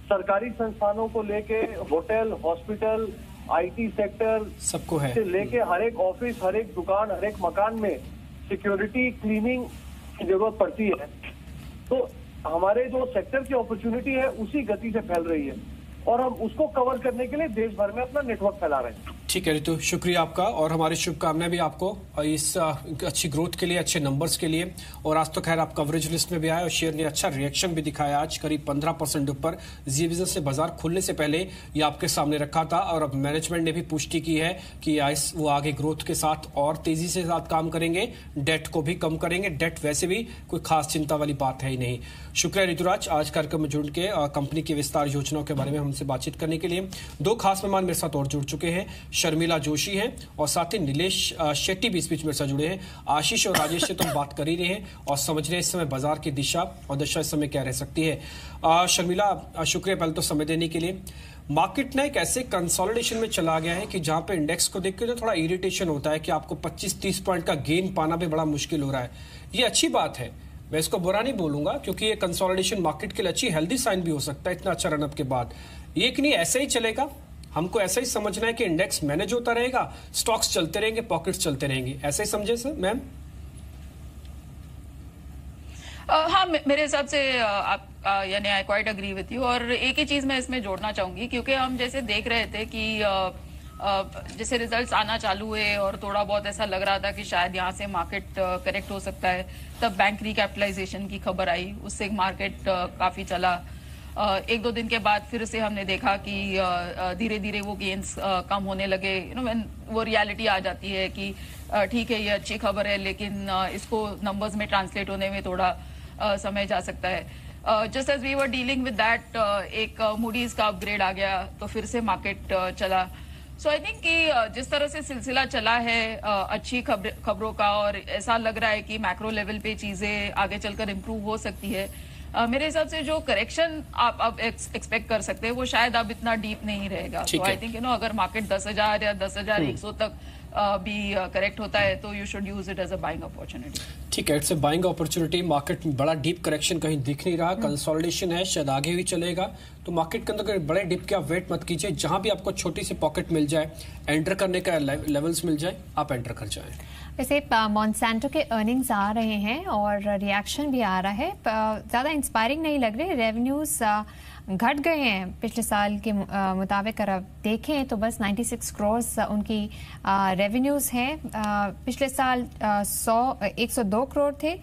सरकारी संस्थानों को लेके, होटल, हॉस्पिटल, IT सेक्टर सबको है, से लेके हर एक ऑफिस, हर एक दुकान, हर एक मकान में सिक्योरिटी क्लीनिंग की जरूरत पड़ती है। तो हमारे जो सेक्टर की अपॉर्चुनिटी है उसी गति से फैल रही है और हम उसको कवर करने के लिए देश भर में अपना नेटवर्क फैला रहे हैं। ठीक है ऋतु, शुक्रिया आपका और हमारी शुभकामनाएं भी आपको इस अच्छी ग्रोथ के लिए, अच्छे नंबर्स के लिए। और आज तो खैर आप कवरेज लिस्ट में भी आए और शेयर ने अच्छा रिएक्शन भी दिखाया, आज करीब 15% ऊपर। जी बिजनेस ने बाजार खुलने से पहले ये आपके सामने रखा था और अब मैनेजमेंट ने भी पुष्टि की है कि वो आगे ग्रोथ के साथ और तेजी से साथ काम करेंगे, डेट को भी कम करेंगे। डेट वैसे भी कोई खास चिंता वाली बात है ही नहीं। शुक्रिया ऋतुराज, आज कार्यक्रम में जुड़ के कंपनी की विस्तार योजनाओं के बारे में हमसे बातचीत करने के लिए। 2 खास मेहमान मेरे साथ और जुड़ चुके हैं। शर्मिला जोशी हैं और साथ ही नीलेश शेट्टी भी इस बीच मेरे साथ जुड़े हैं। आशीष और राजेश से तो हम बात कर ही रहे हैं और समझ रहे हैं इस समय बाजार की दिशा और दशा इस समय क्या रह सकती है। शर्मिला, शुक्रिया पहले तो समय देने के लिए। मार्केट ना एक ऐसे कंसोलिडेशन में चला गया है कि जहां पे इंडेक्स को देख के तो थोड़ा इरिटेशन होता है कि आपको 25-30 पॉइंट का गेन पाना भी बड़ा मुश्किल हो रहा है। ये अच्छी बात है, मैं इसको बुरा नहीं बोलूंगा, क्योंकि ये कंसोलिडेशन मार्केट के लिए अच्छी हेल्दी साइन भी हो सकता है इतना अच्छा रनअप के बाद। ये कि नहीं ऐसे ही चलेगा, हमको ऐसा ही समझना है कि इंडेक्स मैनेज होता रहेगा, स्टॉक्स चलते रहेंगे, पॉकेट्स चलते रहेंगे, ऐसे ही समझे सर मैम? हाँ, मेरे हिसाब से आप यानी I quite agree with you. और एक ही चीज मैं इसमें जोड़ना चाहूंगी, क्योंकि हम जैसे देख रहे थे कि जैसे रिजल्ट्स आना चालू हुए और थोड़ा बहुत ऐसा लग रहा था कि शायद यहाँ से मार्केट करेक्ट हो सकता है, तब बैंक रिकैपिटलाइजेशन की खबर आई, उससे मार्केट काफी चला। एक दो दिन के बाद फिर से हमने देखा कि धीरे धीरे वो गेन्स कम होने लगे। वो रियलिटी आ जाती है कि ठीक है, ये अच्छी खबर है, लेकिन इसको नंबर्स में ट्रांसलेट होने में थोड़ा समय जा सकता है। Just as we were dealing with that, एक मूडीज का अपग्रेड आ गया तो फिर से मार्केट चला। सो आई थिंक कि जिस तरह से सिलसिला चला है अच्छी खबरों का, और ऐसा लग रहा है कि मैक्रो लेवल पे चीजें आगे चलकर इम्प्रूव हो सकती है, मेरे हिसाब से जो करेक्शन आप अब एक्सपेक्ट कर सकते हैं वो शायद अब इतना डीप नहीं रहेगा। तो आई थिंक अगर मार्केट 10,000 या 10,100 तक भी करेक्ट होता है तो you should use it as a buying opportunity. ठीक है, it's a buying opportunity. Market में बड़ा डीप करेक्शन कहीं दिख नहीं रहा, कंसोलिडेशन है, शायद आगे भी चलेगा। तो मार्केट के अंदर बड़े डिप के आप वेट मत कीजिए, जहां भी आपको छोटी सी पॉकेट मिल जाए, एंटर करने का लेवल्स मिल जाए, आप एंटर कर जाएं। वैसे मॉन्सेंटो के अर्निंग्स आ रहे हैं और रिएक्शन भी आ रहा है, ज़्यादा इंस्पायरिंग नहीं लग रहे। रेवेन्यूज घट गए हैं पिछले साल के मुताबिक। अगर आप देखें तो बस 96 करोड़ उनकी रेवेन्यूज हैं। पिछले साल 102 करोड़ थे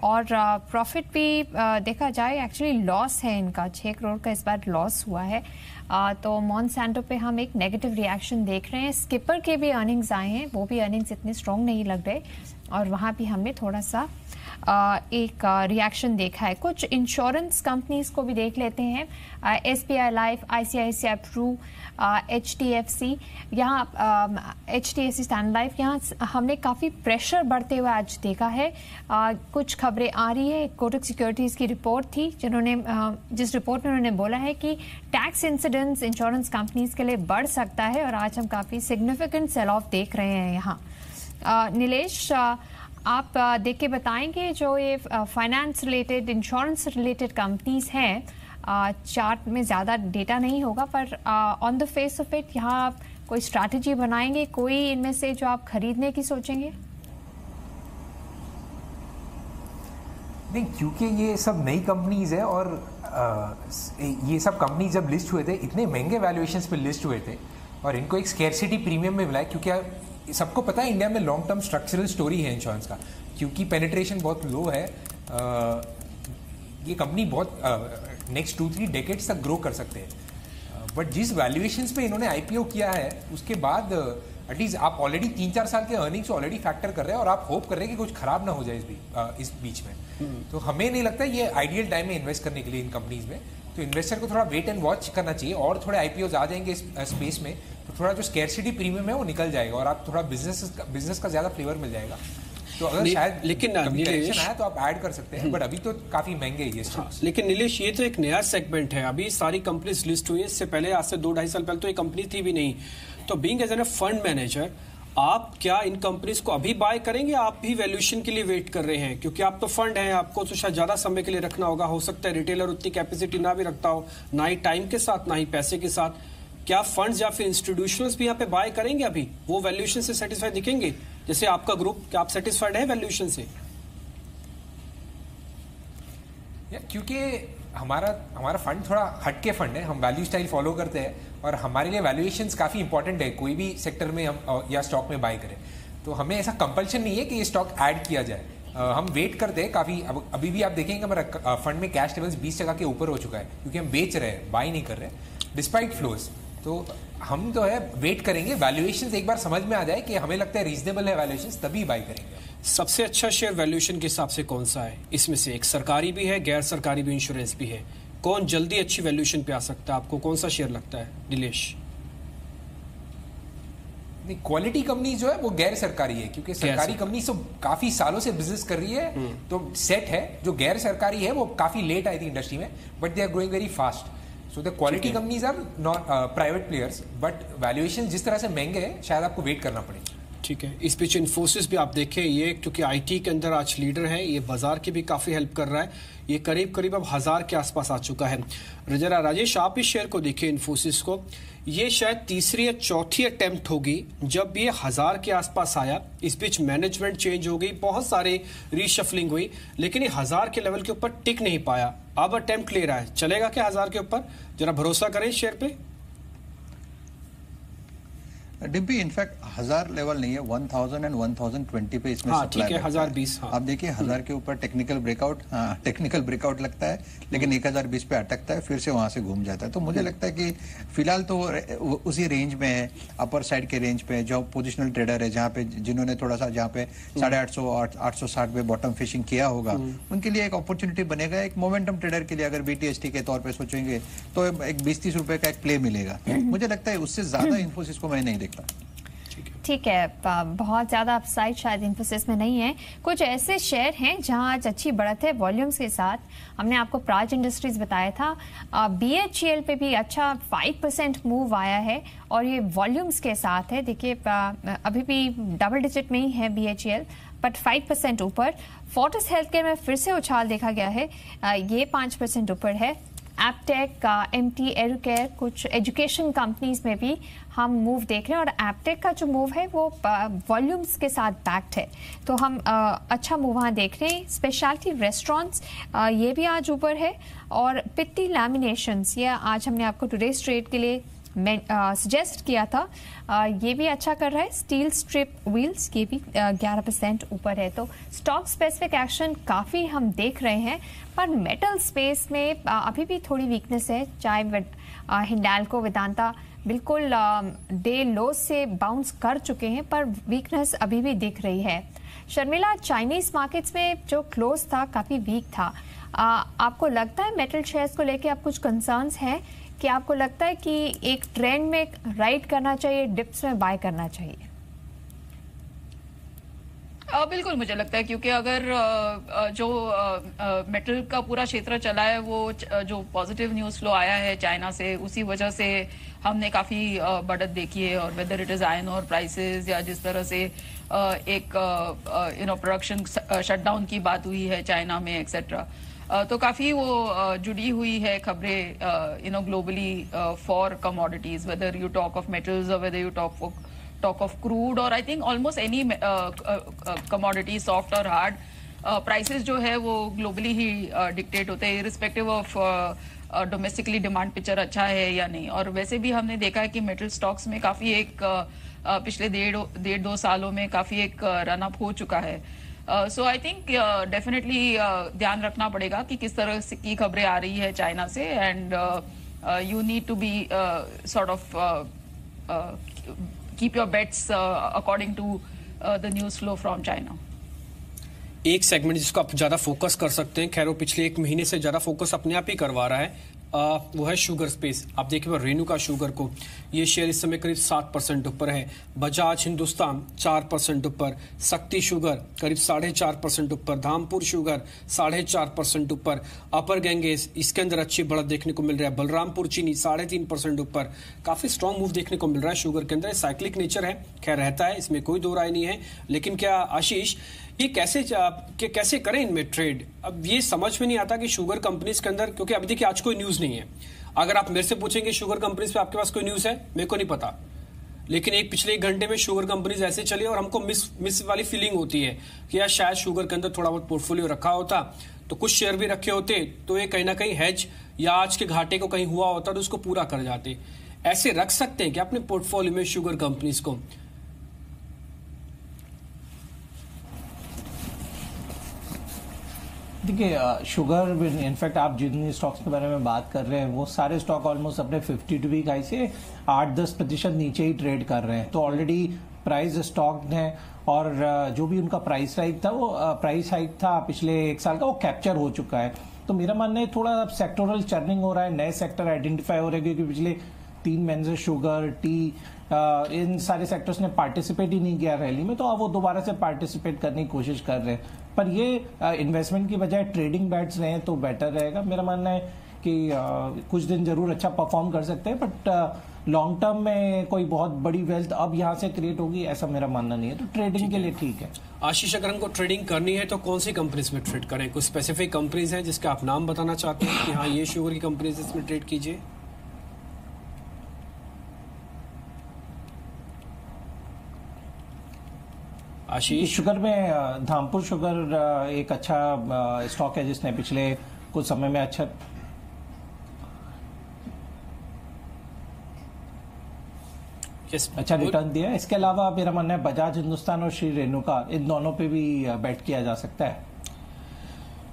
और प्रॉफिट भी देखा जाए एक्चुअली लॉस है इनका, 6 करोड़ का इस बार लॉस हुआ है। तो मॉन्सेंटो पे हम एक नेगेटिव रिएक्शन देख रहे हैं। स्किपर के भी अर्निंग्स आए हैं, वो भी अर्निंग्स इतने स्ट्रॉन्ग नहीं लग रहे और वहाँ भी हमने थोड़ा सा एक रिएक्शन देखा है। कुछ इंश्योरेंस कंपनीज को भी देख लेते हैं, SBI life, ICICI Pru, HDFC, यहाँ HDFC स्टैंड लाइफ, यहाँ हमने काफ़ी प्रेशर बढ़ते हुए आज देखा है। कुछ खबरें आ रही है, कोटक सिक्योरिटीज़ की रिपोर्ट थी जिस रिपोर्ट में उन्होंने बोला है कि टैक्स इंसिडेंट्स इंश्योरेंस कंपनीज के लिए बढ़ सकता है और आज हम काफ़ी सिग्निफिकेंट सेल ऑफ देख रहे हैं यहाँ। नीलेश, आप देख के बताएंगे जो ये finance related, insurance related companies हैं, चार्ट में ज़्यादा डेटा नहीं होगा पर on the face of it यहाँ आप कोई स्ट्रैटेजी बनाएंगे, कोई इनमें से जो आप खरीदने की सोचेंगे? नहीं, क्योंकि ये सब नई कंपनीज है और ये सब कंपनी जब लिस्ट हुए थे इतने महंगे वैल्यूएशंस पे लिस्ट हुए थे और इनको एक स्कैर्सिटी प्रीमियम में मिला है, क्योंकि सबको पता है इंडिया में लॉन्ग टर्म स्ट्रक्चरल स्टोरी है इंश्योरेंस का, क्योंकि पेनिट्रेशन बहुत लो है। ये कंपनी बहुत नेक्स्ट 2-3 डेकेड्स तक ग्रो कर सकते हैं। बट जिस वैल्यूएशंस पे इन्होंने IPO किया है उसके बाद एटलीस्ट आप ऑलरेडी 3-4 साल के अर्निंग्स ऑलरेडी फैक्टर कर रहे हैं और आप होप कर रहे हैं कि कुछ खराब ना हो जाए इस बीच में। तो हमें नहीं लगता ये आइडियल टाइम है इन्वेस्ट करने के लिए इन कंपनीज में। तो इन्वेस्टर को थोड़ा वेट एंड वॉच करना चाहिए और थोड़े IPOs आ जाएंगे इस स्पेस में तो थोड़ा जो स्कैर्सिटी प्रीमियम है वो निकल जाएगा और आप थोड़ा बिजनेस का ज्यादा फ्लेवर मिल जाएगा। तो अगर शायद लेकिन नीलेश आया तो आप ऐड कर सकते हैं, बट अभी तो काफी महंगे ये स्टॉक्स। लेकिन नीलेश, ये तो एक नया सेगमेंट है, अभी सारी कंपनीज लिस्ट हुई है। इससे पहले आज से 2-2.5 साल पहले तो ये कंपनी थी भी नहीं। तो being as an fund manager, आप क्या इन कंपनीज को अभी बाय करेंगे? आप भी वैल्यूएशन के लिए वेट कर रहे हैं? क्योंकि आप तो फंड हैं, आपको तो शायद ज्यादा समय के लिए रखना होगा। हो सकता है रिटेलर उतनी कैपेसिटी ना भी रखता हो, ना ही टाइम के साथ ना ही पैसे के साथ। क्या फंड्स या फिर इंस्टीट्यूशंस भी यहाँ पे बाय करेंगे? अभी वो वैल्यूएशन से सेटिस्फाइड दिखेंगे जैसे आपका ग्रुप? क्या आप सेटिस्फाइड है वैल्यूएशन से? क्योंकि हमारा फंड थोड़ा हटके फंड है, हम वैल्यू स्टाइल फॉलो करते हैं और हमारे लिए वैल्यूएशंस काफी इंपॉर्टेंट है कोई भी सेक्टर में हम या स्टॉक में बाय करें। तो हमें ऐसा कंपल्शन नहीं है कि ये स्टॉक ऐड किया जाए। हम वेट करते हैं काफी। अभी भी आप देखेंगे हमारा फंड में कैश लेवल्स 20% के ऊपर हो चुका है क्योंकि हम बेच रहे हैं, बाय नहीं कर रहे डिस्पाइट फ्लोज। तो हम तो है वेट करेंगे, वैल्यूएशंस एक बार समझ में आ जाए कि हमें लगता है रीजनेबल है वैल्यूएशंस, तभी बाय करेंगे। सबसे अच्छा शेयर वैल्यूएशन के हिसाब से कौन सा है? इसमें से एक सरकारी भी है, गैर सरकारी भी, इंश्योरेंस भी है। कौन जल्दी अच्छी वैल्यूएशन पे आ सकता है? आपको कौन सा शेयर लगता है नीलेश? नहीं, क्वालिटी कंपनी जो है वो गैर सरकारी है, क्योंकि सरकारी कंपनी तो काफी सालों से बिजनेस कर रही है, तो सेट है। जो गैर सरकारी है वो काफी लेट आई थी इंडस्ट्री में, but they are growing very fast. So the quality companies are not private players, but valuation जिस तरह से महंगे हैं शायद आपको वेट करना पड़े। ठीक है, इस बीच इन्फोसिस भी आप देखें, ये क्योंकि आईटी के अंदर आज लीडर है, ये बाजार की भी काफी हेल्प कर रहा है। ये करीब करीब अब 1000 के आसपास आ चुका है। जरा राजेश, आप इस शेयर को देखिए, इन्फोसिस को, ये शायद तीसरी या चौथी अटेम्प्ट होगी जब ये 1000 के आसपास आया। इस बीच मैनेजमेंट चेंज हो गई, बहुत सारे रीशफलिंग हुई, लेकिन ये 1000 के लेवल के ऊपर टिक नहीं पाया। अब अटेम्प्ट ले रहा है, चलेगा क्या 1000 के ऊपर? जरा भरोसा करें इस शेयर पे। डिब्बी इनफैक्ट 1000 लेवल नहीं है, 1000 एंड 1020 पे इसमें ठीक है, 1020। आप देखिए 1000 के ऊपर टेक्निकल ब्रेकआउट लगता है, लेकिन 1020 पे अटकता है, फिर से वहां से घूम जाता है। तो मुझे लगता है कि फिलहाल तो उसी रेंज में है, अपर साइड के रेंज पे। जो पोजिशनल ट्रेडर है, जहाँ पे जिन्होंने थोड़ा सा जहाँ पे 850 860 पे बॉटम फिशिंग किया होगा, उनके लिए एक अपॉर्चुनिटी बनेगा। एक मोमेंटम ट्रेडर के लिए अगर BTST के तौर पर सोचेंगे तो एक 20-30 रुपए का एक प्ले मिलेगा। मुझे लगता है उससे ज्यादा इन्फोसिस को मैं नहीं देखता। ठीक है, बहुत ज़्यादा अपसाइड शायद इन्फोसिस में नहीं है। कुछ ऐसे शेयर हैं जहां आज अच्छी बढ़त है वॉल्यूम्स के साथ। हमने आपको प्राज इंडस्ट्रीज बताया था, BHEL पे भी अच्छा 5% मूव आया है और ये वॉल्यूम्स के साथ है। देखिए अभी भी डबल डिजिट में ही है BHEL, बट 5% ऊपर। फोर्टिस हेल्थकेयर में फिर से उछाल देखा गया है, ये 5% ऊपर है। एपटेक, MT एडुकेयर, कुछ एजुकेशन कंपनीज में भी हम मूव देख रहे हैं, और एपटेक का जो मूव है वो वॉल्यूम्स के साथ बैक्ड है, तो हम अच्छा मूव वहाँ देख रहे हैं। स्पेशलिटी रेस्टोरेंट्स ये भी आज ऊपर है, और पित्ती लैमिनेशंस ये आज हमने आपको टुडेज ट्रेड के लिए सजेस्ट किया था, ये भी अच्छा कर रहा है। स्टील स्ट्रिप व्हील्स ये भी 11% ऊपर है। तो स्टॉक स्पेसिफिक एक्शन काफ़ी हम देख रहे हैं, पर मेटल स्पेस में अभी भी थोड़ी वीकनेस है। चाहे हिंडाल्को, वेदांता बिल्कुल डे लो से बाउंस कर चुके हैं, पर वीकनेस अभी भी दिख रही है। शर्मिला, चाइनीज मार्केट्स में जो क्लोज था काफ़ी वीक था, आपको लगता है मेटल शेयर्स को लेके आप कुछ कंसर्न्स हैं कि आपको लगता है कि एक ट्रेंड में राइड करना चाहिए, डिप्स में बाय करना चाहिए? बिल्कुल मुझे लगता है, क्योंकि अगर जो मेटल का पूरा क्षेत्र चला है, वो जो पॉजिटिव न्यूज़ फ्लो आया है चाइना से, उसी वजह से हमने काफ़ी बढ़त देखी है। और वेदर इट इज़ आयरन और प्राइसेस, या जिस तरह से एक प्रोडक्शन शटडाउन की बात हुई है चाइना में एक्सेट्रा, तो काफ़ी वो जुड़ी हुई है खबरें globally for commodities, whether you talk of metals और whether you talk of crude, or I think almost any commodity, soft और hard, prices जो है वो globally ही dictate होते हैं, irrespective of domestically demand picture अच्छा है या नहीं। और वैसे भी हमने देखा है कि मेटल स्टॉक्स में काफ़ी एक पिछले 1.5-2 सालों में काफ़ी एक रन अप हो चुका है। सो आई थिंक डेफिनेटली ध्यान रखना पड़ेगा कि किस तरह की खबरें आ रही है चाइना से, and you need to be sort of keep your bets according to the news flow from China. एक सेगमेंट जिसको आप ज्यादा फोकस कर सकते हैं, खैर वो पिछले 1 महीने से ज्यादा फोकस अपने आप ही करवा रहा है, वो है शुगर स्पेस। आप देखिए रेणुका शुगर को, ये शेयर इस समय करीब 7% ऊपर है। बजाज हिंदुस्तान 4% ऊपर, शक्ति शुगर करीब 4.5% ऊपर, धामपुर शुगर 4.5% ऊपर, अपर गैंगेस इसके अंदर अच्छी बढ़त देखने को मिल रहा है। बलरामपुर चीनी 3.5% ऊपर। काफी स्ट्रॉन्ग मूव देखने को मिल रहा है शुगर के अंदर। साइक्लिक नेचर है, खैर रहता है, इसमें कोई दो राय नहीं है, लेकिन क्या आशीष ये कैसे करें इनमें ट्रेड? अब ये समझ में नहीं आता कि शुगर कंपनीज के अंदर, क्योंकि अभी देखिए आज कोई न्यूज नहीं है। अगर आप मेरे से पूछेंगे शुगर कंपनीज पे आपके पास कोई न्यूज है, मेरे को नहीं पता, लेकिन पिछले 1 घंटे में शुगर कंपनीज ऐसे चली और हमको मिस वाली फीलिंग होती है कि यार शायद शुगर के अंदर थोड़ा बहुत पोर्टफोलियो रखा होता तो कुछ शेयर भी रखे होते, तो ये कहीं ना कहीं हेज या आज के घाटे को कहीं हुआ होता तो उसको पूरा कर जाते। ऐसे रख सकते हैं कि अपने पोर्टफोलियो में शुगर कंपनीज को? देखिए शुगर, इनफैक्ट आप जिन स्टॉक्स के बारे में बात कर रहे हैं वो सारे स्टॉक ऑलमोस्ट अपने 52 वीक हाई से 8-10% नीचे ही ट्रेड कर रहे हैं, तो ऑलरेडी प्राइस स्टॉक है, और जो भी उनका प्राइस हाइक था पिछले 1 साल का, वो कैप्चर हो चुका है। तो मेरा मानना है थोड़ा अब सेक्टोरल चर्निंग हो रहा है, नए सेक्टर आइडेंटिफाई हो रहे हैं, क्योंकि पिछले 3 महीने से शुगर, टी इन सारे सेक्टर्स ने पार्टिसिपेट ही नहीं किया रैली में, तो अब वो दोबारा से पार्टिसिपेट करने की कोशिश कर रहे हैं। पर ये इन्वेस्टमेंट की बजाय ट्रेडिंग बैट्स रहे तो बेटर रहेगा। मेरा मानना है कि कुछ दिन जरूर अच्छा परफॉर्म कर सकते हैं, बट लॉन्ग टर्म में कोई बहुत बड़ी वेल्थ अब यहाँ से क्रिएट होगी ऐसा मेरा मानना नहीं है। तो ट्रेडिंग के लिए ठीक है। आशीष, अगर हमको ट्रेडिंग करनी है तो कौन सी कंपनीज में ट्रेड करें? कुछ स्पेसिफिक कंपनीज हैं जिसके आप नाम बताना चाहते हैं कि हाँ ये शुगर की कंपनीज इसमें ट्रेड कीजिए? आशीष, शुगर में धामपुर शुगर एक अच्छा स्टॉक है जिसने पिछले कुछ समय में अच्छा रिटर्न दिया है। इसके अलावा मेरा मानना है बजाज हिंदुस्तान और श्री रेणुका, इन दोनों पे भी बेट किया जा सकता है।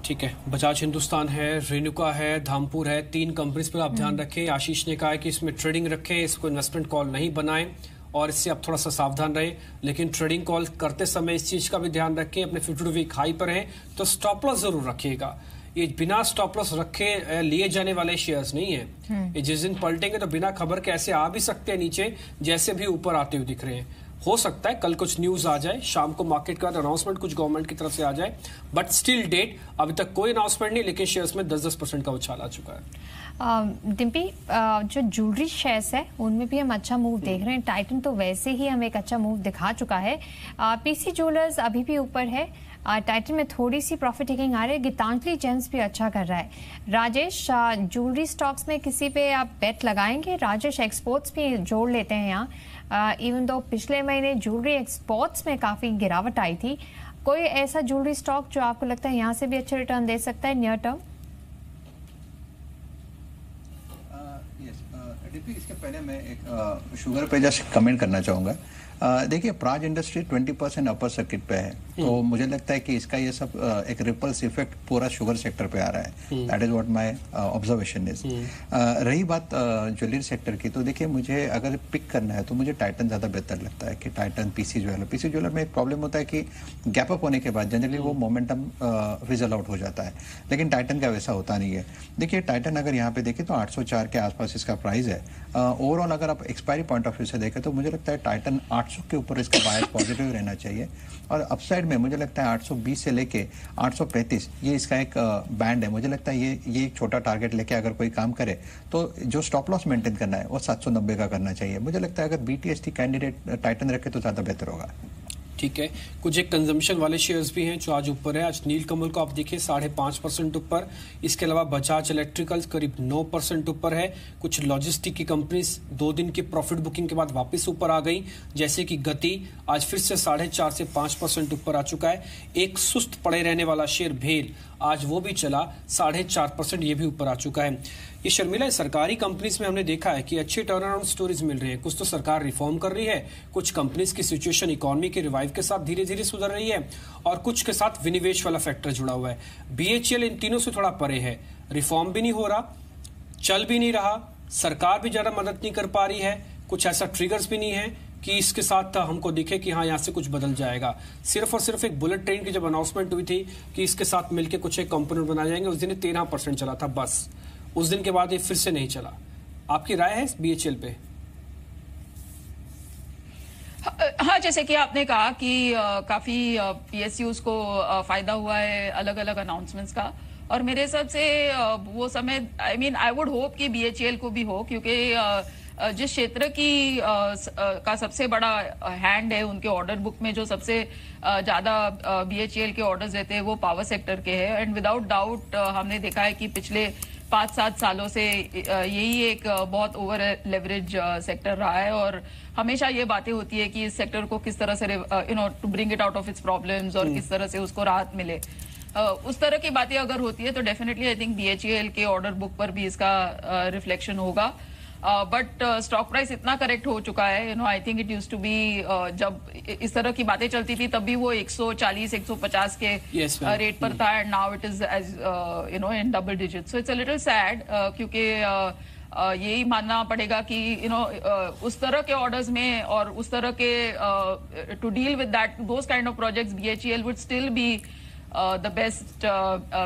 ठीक है, बजाज हिंदुस्तान है, रेणुका है, धामपुर है, 3 कंपनीज पर आप ध्यान रखें। आशीष ने कहा है कि इसमें ट्रेडिंग रखें, इसको इन्वेस्टमेंट कॉल नहीं बनाएं और इससे आप थोड़ा सा सावधान रहे। लेकिन ट्रेडिंग कॉल करते समय इस चीज का भी ध्यान रखें, अपने 52 वीक हाई पर है तो स्टॉप लॉस जरूर रखिएगा। ये बिना स्टॉप लॉस रखे लिए जाने वाले शेयर्स नहीं है। ये जिस दिन पलटेंगे तो बिना खबर के ऐसे आ भी सकते हैं नीचे, जैसे भी ऊपर आते हुए दिख रहे हैं। हो सकता है कल कुछ न्यूज आ जाए, शाम को मार्केट के बाद अनाउंसमेंट कुछ गवर्नमेंट की तरफ से आ जाए, बट स्टिल डेट अभी तक कोई अनाउंसमेंट नहीं, लेकिन शेयर्स में 10% का उछाल आ चुका है। डिम्पी, जो ज्वेलरी शेयर्स है उनमें भी हम अच्छा मूव देख रहे हैं। टाइटन तो वैसे ही हमें एक अच्छा मूव दिखा चुका है। पीसी ज्वेलर्स अभी भी ऊपर है। टाइटन में थोड़ी सी प्रॉफिट टेकिंग आ रही है। गीतांजलि जेम्स भी अच्छा कर रहा है। राजेश, ज्वेलरी स्टॉक्स में किसी पे आप बेट लगाएंगे? राजेश, एक्सपोर्ट्स भी जोड़ लेते हैं यहाँ। इवन दो पिछले महीने ज्वेलरी एक्सपोर्ट्स में काफी गिरावट आई थी, कोई ऐसा ज्वेलरी स्टॉक जो आपको लगता है यहाँ से भी अच्छे रिटर्न दे सकता है नियर टर्म? इसके पहले मैं एक शुगर पे जस्ट कमेंट करना चाहूंगा। देखिए, प्राज इंडस्ट्री 20% अपर सर्किट पे है, तो मुझे लगता है कि इसका ये सब एक रिपल्स इफेक्ट पूरा शुगर सेक्टर पे आ रहा है। That is what my observation is. रही बात ज्वेलरी सेक्टर की, तो देखिए मुझे अगर पिक करना है तो मुझे टाइटन ज्यादा बेहतर लगता है कि टाइटन, पीसी ज्वेलर में एक प्रॉब्लम होता है कि गैप अप होने के बाद जनरली वो मोमेंटम विजल आउट हो जाता है, लेकिन टाइटन का वैसा होता नहीं है। देखिए टाइटन अगर यहाँ पे देखें तो 804 के आसपास इसका प्राइस है। ओवरऑल अगर आप एक्सपायरी पॉइंट ऑफ व्यू से देखें तो मुझे लगता है टाइटन 800 के ऊपर इसका बायस पॉजिटिव रहना चाहिए, और अपसाइड में मुझे लगता है 820 से लेके 835 ये इसका एक बैंड है। मुझे लगता है ये एक छोटा टारगेट लेके अगर कोई काम करे तो जो स्टॉप लॉस मेंटेन करना है वो 790 का करना चाहिए। मुझे लगता है अगर BTST कैंडिडेट टाइटन रखे तो ज्यादा बेहतर होगा। ठीक है, कुछ एक कंजम्पशन वाले शेयर्स भी हैं जो आज ऊपर है। आज नीलकमल को आप देखिए 5.5% ऊपर। इसके अलावा बजाज इलेक्ट्रिकल्स करीब 9% ऊपर है। कुछ लॉजिस्टिक की कंपनीज 2 दिन की प्रॉफिट बुकिंग के बाद वापस ऊपर आ गई, जैसे कि गति आज फिर से 4.5 से 5% ऊपर आ चुका है। एक सुस्त पड़े रहने वाला शेयर भेल आज वो भी चला 4.5%, ये भी ऊपर आ चुका है। ये शर्मिला, सरकारी कंपनीज में हमने देखा है कि अच्छे टर्न अराउंड स्टोरीज मिल रही है। कुछ तो सरकार रिफॉर्म कर रही है, कुछ कंपनीज की सिचुएशन इकोनॉमी के रिवाइव के साथ धीरे धीरे सुधर रही है, और कुछ के साथ विनिवेश वाला फैक्टर जुड़ा हुआ है। BHEL इन तीनों से थोड़ा परे है। रिफॉर्म भी नहीं हो रहा, चल भी नहीं रहा, सरकार भी ज्यादा मदद नहीं कर पा रही है, कुछ ऐसा ट्रिगर्स भी नहीं है कि इसके साथ हमको दिखे कि हाँ यहाँ से कुछ बदल जाएगा। सिर्फ और सिर्फ एक बुलेट ट्रेन की जब अनाउंसमेंट हुई थी कि इसके साथ मिलकर कुछ एक कंपोनेंट बनाए जाएंगे, उस दिन 13% चला था बस। उस दिन के बाद ये फिर से नहीं चला। आपकी राय है BHEL पे? हाँ, जैसे कि आपने कहा कि काफी PSUs को फायदा हुआ है अलग अलग अनाउंसमेंट्स का, और मेरे हिसाब से वो समय आई वुड होप कि BHEL को भी हो, क्योंकि जिस क्षेत्र की का सबसे बड़ा हैंड है उनके ऑर्डर बुक में, जो सबसे ज्यादा BHEL के ऑर्डर्स रहते हैं वो पावर सेक्टर के हैं। एंड विदाउट डाउट हमने देखा है कि पिछले 5-7 सालों से यही एक बहुत ओवर लेवरेज सेक्टर रहा है, और हमेशा ये बातें होती है कि इस सेक्टर को किस तरह से to bring it out of its problems और किस तरह से उसको राहत मिले। उस तरह की बातें अगर होती है तो डेफिनेटली आई थिंक BHEL के ऑर्डर बुक पर भी इसका रिफ्लेक्शन होगा। बट स्टॉक प्राइस इतना करेक्ट हो चुका है, I think it used to be, जब इस तरह की बातें चलती थी तब भी वो 140-150 के रेट पर था, and now it is as in double digit. So it's a little sad, क्योंकि यही मानना पड़ेगा कि उस तरह के ऑर्डर्स में और उस तरह के to deal with that those kind of projects BHEL would still be the best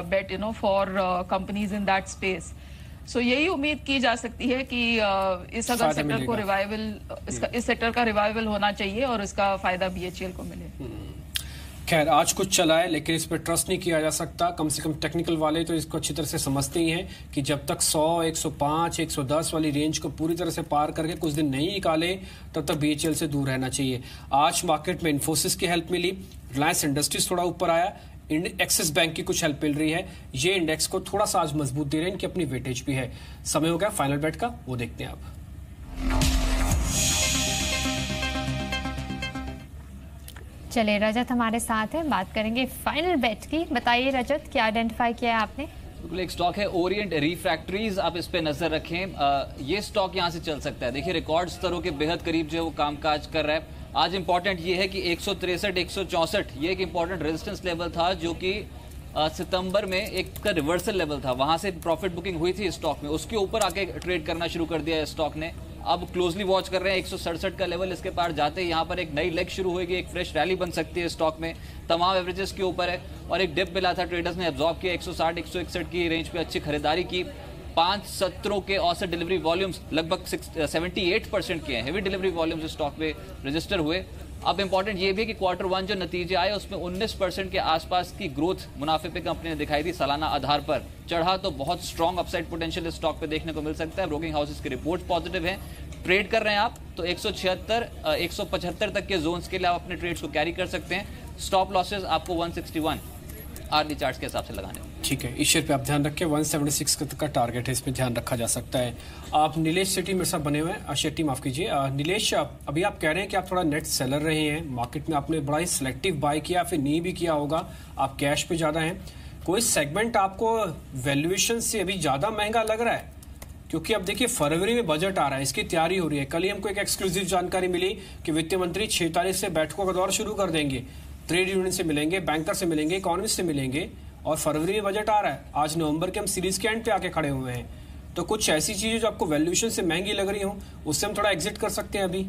bet for companies in that space. So यही उम्मीद की जा सकती है कि इस अगर सेक्टर को रिवाइवल, इस सेक्टर का रिवाइवल होना चाहिए और इसका फायदा BHEL को मिले। खैर आज कुछ चला है लेकिन इस पर ट्रस्ट नहीं किया जा सकता। कम से कम टेक्निकल वाले तो इसको अच्छी तरह से समझते ही हैं कि जब तक 100, 105, 110 वाली रेंज को पूरी तरह से पार करके कुछ दिन नहीं निकाले तब तक BHEL से दूर रहना चाहिए। आज मार्केट में इन्फोसिस की हेल्प मिली, रिलायंस इंडस्ट्रीज थोड़ा ऊपर आया, एक्सिस बैंक की कुछ हेल्प मिल रही है। ये इंडेक्स को थोड़ा सा आज मजबूत दे रहे हैं, इनकी अपनी वेटेज भी है। समय हो गया फाइनल बेट का, वो देखते हैं आप। चलिए रजत हमारे साथ है, बात करेंगे फाइनल बेट की। बताइए रजत, क्या आइडेंटिफाई किया है आपने? बिल्कुल, एक स्टॉक है ओरिएंट रिफ्रैक्टरीज, आप इस पे नजर रखें। ये स्टॉक यहां से चल सकता है। देखिए रिकॉर्ड स्तरों के बेहद करीब जो है वो कामकाज कर रहा है। आज इंपॉर्टेंट ये है कि 163, 164 ये एक इंपॉर्टेंट रेजिस्टेंस लेवल था जो कि सितंबर में एक रिवर्सल लेवल था, वहां से प्रॉफिट बुकिंग हुई थी स्टॉक में, उसके ऊपर आके ट्रेड करना शुरू कर दिया है स्टॉक ने। अब क्लोजली वॉच कर रहे हैं 167 का लेवल, इसके पार जाते ही यहाँ पर एक नई लेग शुरू होगी, एक फ्रेश रैली बन सकती है स्टॉक में। तमाम एवरेजेस के ऊपर है और एक डिप मिला था, ट्रेडर्स ने एब्जॉर्ब किया, 160, 161 की रेंज पे अच्छी खरीदारी की। 5 सत्रों के औसत डिलीवरी वॉल्यूम्स लगभग 78% के हैं। हेवी डिलीवरी वॉल्यूम्स स्टॉक में रजिस्टर हुए। अब इंपॉर्टेंट ये भी है कि Q1 जो नतीजे आए उसमें 19% के आसपास की ग्रोथ मुनाफे पे कंपनी ने दिखाई दी सालाना आधार पर। चढ़ा तो बहुत स्ट्रॉन्ग अपसाइड पोटेंशियल इस स्टॉक पे देखने को मिल सकता है। ब्रोकिंग हाउसेस की रिपोर्ट पॉजिटिव है। ट्रेड कर रहे हैं आप तो 176, 175 तक के जोन्स के लिए आप अपने ट्रेड्स को कैरी कर सकते हैं। स्टॉप लॉसेस आपको 161 आर्ली चार्ट्स के हिसाब से लगाने। ठीक है, इस शेयर पे आप ध्यान रखें, 176 का टारगेट है, इसमें ध्यान रखा जा सकता है। आप नीलेश शेट्टी मेरे साथ बने हुए हैं, शेट्टी माफ कीजिए। नीलेश, अभी आप कह रहे हैं कि आप थोड़ा नेट सेलर रहे हैं मार्केट में, आपने बड़ा ही सिलेक्टिव बाय किया, फिर नहीं भी किया होगा, आप कैश पे ज्यादा हैं। कोई सेगमेंट आपको वैल्यूएशन से अभी ज्यादा महंगा लग रहा है? क्योंकि अब देखिए फरवरी में बजट आ रहा है, इसकी तैयारी हो रही है। कल ही हमको एक एक्सक्लूसिव जानकारी मिली कि वित्त मंत्री 6 तारीख से बैठकों का दौर शुरू कर देंगे, ट्रेड यूनियन से मिलेंगे, बैंकर से मिलेंगे, इकोनॉमिस्ट से मिलेंगे, और फरवरी में बजट आ रहा है। आज नवंबर के हम सीरीज के एंड पे आके खड़े हुए हैं, तो कुछ ऐसी चीजें जो आपको वैल्यूएशन से महंगी लग रही हो उससे हम थोड़ा एग्जिट कर सकते हैं अभी।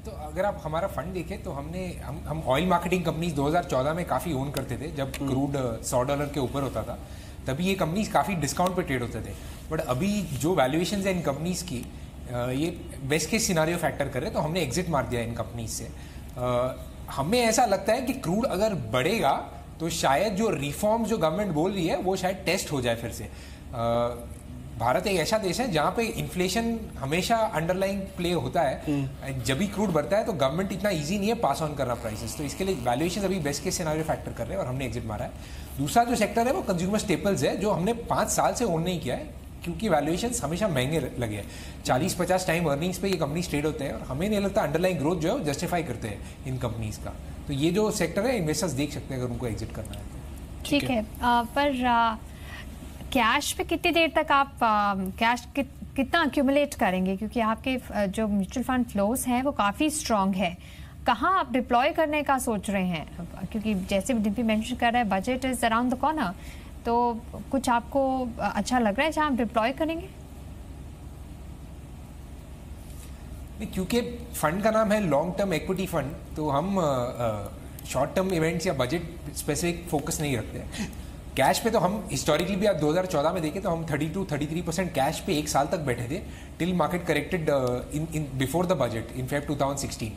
तो अगर आप हमारा फंड देखें तो हम ऑयल मार्केटिंग कंपनीज 2014 में काफी ओन करते थे, जब क्रूड $100 के ऊपर होता था, तभी ये कंपनीज काफी डिस्काउंट पे ट्रेड होते थे। बट अभी जो वैल्यूएशन है इन कंपनीज की, ये बेस्ट केस सिनारियो फैक्टर कर रहे हैं, तो हमने एग्जिट मार दिया इन कंपनीज से। हमें ऐसा लगता है कि क्रूड अगर बढ़ेगा तो शायद जो रिफॉर्म जो गवर्नमेंट बोल रही है वो शायद टेस्ट हो जाए फिर से। भारत एक ऐसा देश है जहां पे इन्फ्लेशन हमेशा अंडरलाइंग प्ले होता है। जब भी क्रूड बढ़ता है तो गवर्नमेंट इतना इजी नहीं है पास ऑन करना प्राइसेस, तो इसके लिए वैल्यूएशन अभी बेस्ट केस सिनेरियो फैक्टर कर रहे हैं और हमने एग्जिट मारा है। दूसरा जो सेक्टर है वो कंज्यूमर स्टेपल्स है, जो हमने 5 साल से ओन नहीं किया है क्योंकि वैल्यूएशन हमेशा महंगे लगे हैं। 40-50 टाइम अर्निंग्स पे ये कंपनीज ट्रेड होते हैं और हमें नहीं लगता अंडरलाइंग ग्रोथ जो है वो जस्टिफाई करते हैं इन कंपनीज का। तो ये जो सेक्टर है इन्वेस्टर्स देख सकते हैं अगर उनको एग्जिट करना है तो। ठीक है, पर कैश पे कितनी देर तक आप कैश कितना अक्यूमुलेट करेंगे? क्योंकि आपके जो म्यूचुअल फंड फ्लोज हैं वो काफ़ी स्ट्रांग है। कहाँ आप डिप्लॉय करने का सोच रहे हैं? क्योंकि जैसे डीपी मेंशन कर रहा है budget is around the corner, तो कुछ आपको अच्छा लग रहा है जहाँ आप डिप्लॉय करेंगे? क्योंकि फंड का नाम है लॉन्ग टर्म इक्विटी फंड, तो हम शॉर्ट टर्म इवेंट्स या बजट स्पेसिफिक फोकस नहीं रखते। कैश पे तो हम हिस्टोरिकली भी आप 2014 में देखें तो हम 32-33% कैश पे एक साल तक बैठे थे, till market corrected in before the budget in Feb 2016।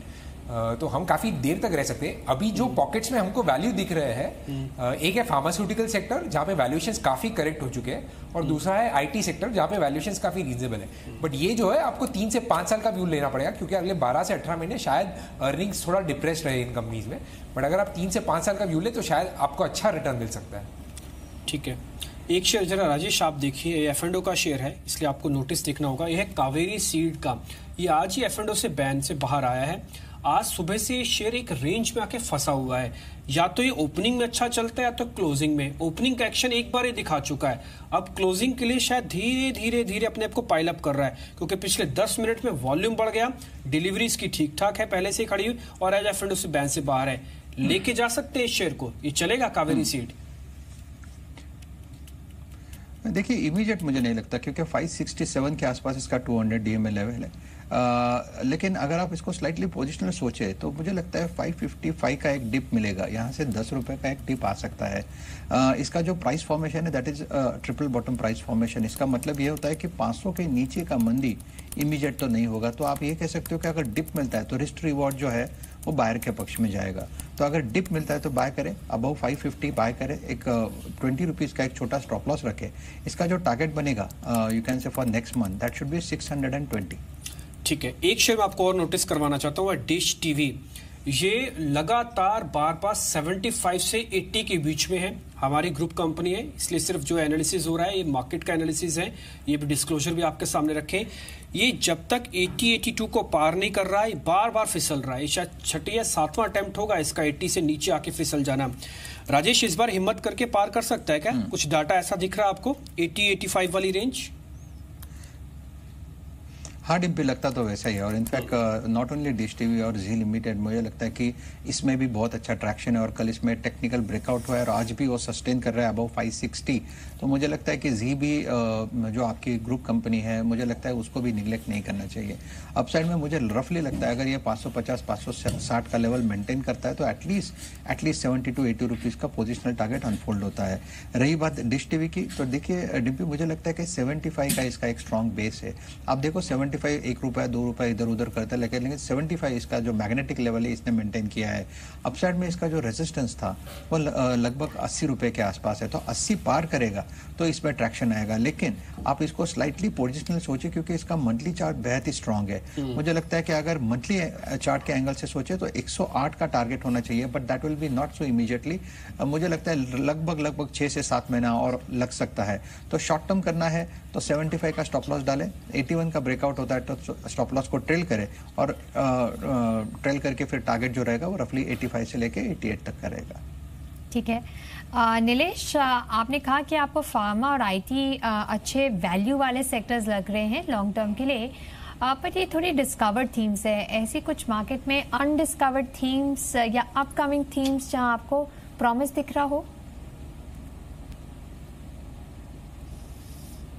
तो हम काफी देर तक रह सकते हैं। अभी जो पॉकेट्स में हमको वैल्यू दिख रहे हैं, एक है फार्मास्यूटिकल सेक्टर जहाँ पे वैल्यूएशंस काफी करेक्ट हो चुके हैं, और दूसरा है आईटी सेक्टर जहाँ पे वैल्यूएशंस काफी रीजनेबल है। बट ये जो है आपको 3 से 5 साल का व्यू लेना पड़ेगा, क्योंकि अगले 12 से 18 महीने शायद अर्निंग्स थोड़ा डिप्रेस रहे इन कंपनीज में। बट अगर आप 3 से 5 साल का व्यू ले तो शायद आपको अच्छा रिटर्न मिल सकता है। ठीक है, एक शेयर जरा राजेश आप देखिए, F&O का शेयर है इसलिए आपको नोटिस देखना होगा। यह है कावेरी सीड का, ये आज ही F&O से बैन से बाहर आया है। आज सुबह से ये शेयर एक रेंज में आके फंसा हुआ है, या तो ये ओपनिंग में अच्छा चलता है या तो क्लोजिंग में। ओपनिंग का एक्शन एक बार ही दिखा चुका है, अब क्लोजिंग के लिए शायद धीरे धीरे धीरे अपने आप को पाइल अप कर रहा है, क्योंकि पिछले 10 मिनट में वॉल्यूम बढ़ गया, डिलीवरी इसकी ठीक ठाक है पहले से खड़ी हुई, और आज F&O से बैन से बाहर है। लेके जा सकते हैं इस शेयर को, ये चलेगा कावेरी सीड? देखिए इमीडिएट मुझे नहीं लगता, क्योंकि 567 के आसपास इसका 200 DMA लेवल है। लेकिन अगर आप इसको स्लाइटली पोजिशनल सोचे तो मुझे लगता है 555 का एक डिप मिलेगा, यहाँ से 10 रुपए का एक डिप आ सकता है। इसका जो प्राइस फॉर्मेशन है that is triple bottom price formation. इसका मतलब ये होता है कि 500 के नीचे का मंदी इमीडिएट तो नहीं होगा, तो आप ये कह सकते हो कि अगर डिप मिलता है तो रिस्क रिवॉर्ड जो है वो बायर के पक्ष में जाएगा। तो अगर डिप मिलता है तो बाय करें, अबव 550 बाय करें, एक 20 रुपीज का एक छोटा स्टॉप लॉस रखें। इसका जो टारगेट बनेगा you can say for next month that should be 620। ठीक है, एक शेयर में आपको और नोटिस करवाना चाहता हूँ, डिश टीवी। ये लगातार बार 75 से 80 के बीच में है। हमारी ग्रुप कंपनी है, इसलिए सिर्फ जो एनालिसिस हो रहा है ये मार्केट का एनालिसिस है, ये भी डिस्क्लोजर भी आपके सामने रखें। ये जब तक 80-82 को पार नहीं कर रहा है बार फिसल रहा है। शायद 6 या 7वां अटेम्प्ट होगा इसका 80 से नीचे आके फिसल जाना। राजेश, इस बार हिम्मत करके पार कर सकता है क्या? कुछ डाटा ऐसा दिख रहा है आपको 80-85 वाली रेंज? हाँ, डिप भी लगता तो वैसा ही है। और in fact not only dish TV और जी लिमिटेड, मुझे लगता है कि इसमें भी बहुत अच्छा ट्रैक्शन है और कल इसमें टेक्निकल ब्रेकआउट हुआ है और आज भी वो सस्टेन कर रहा है अबव 560। तो मुझे लगता है कि जी भी जो आपकी ग्रुप कंपनी है, मुझे लगता है उसको भी निगलेक्ट नहीं करना चाहिए। अपसाइड में मुझे रफली लगता है अगर ये 550-560 का लेवल मेंटेन करता है तो एटलीस्ट 70 to 80 रुपीज का पोजिशनल टारगेट अनफोल्ड होता है। रही बात डिश टीवी की, तो देखिए डिम्पी, मुझे लगता है कि 75 का इसका एक स्ट्रॉन्ग बेस है। आप देखो 75 1 रुपया 2 रुपया इधर उधर करता है, लेकिन 75 इसका जो मैग्नेटिक लेवल है इसने मेंटेन किया है। अपसाइड में इसका जो रेजिस्टेंस था वो लगभग 80 रुपए के आसपास है, तो 80 पार करेगा तो इसमें ट्रैक्शन आएगा। लेकिन आप इसको स्लाइटली पोजिशनल सोचे क्योंकि इसका मंथली चार्ट बेहद ही स्ट्रांग है। मुझे लगता है कि अगर मंथली चार्ट के एंगल से सोचे तो 108 का टारगेट होना चाहिए, but that will be not so immediately. मुझे लगता है लगभग 6 से 7 महीना और लग सकता है। तो शॉर्ट टर्म करना है तो 75 का स्टॉप लॉस डालें, 81 का ब्रेकआउट होता है तो स्टॉप लॉस को ट्रेल करें और ट्रेल करके फिर टारगेट जो रहेगा वो रफली 85 से लेके 88 तक का रहेगा। ठीक है नीलेश, आपने कहा कि आपको फार्मा और आईटी अच्छे वैल्यू वाले सेक्टर्स लग रहे हैं लॉन्ग टर्म के लिए, पर ये थोड़ी डिस्कवर्ड थीम्स है। ऐसी कुछ मार्केट में अनडिस्कवर्ड थीम्स या अपकमिंग थीम्स जहां आपको प्रॉमिस दिख रहा हो?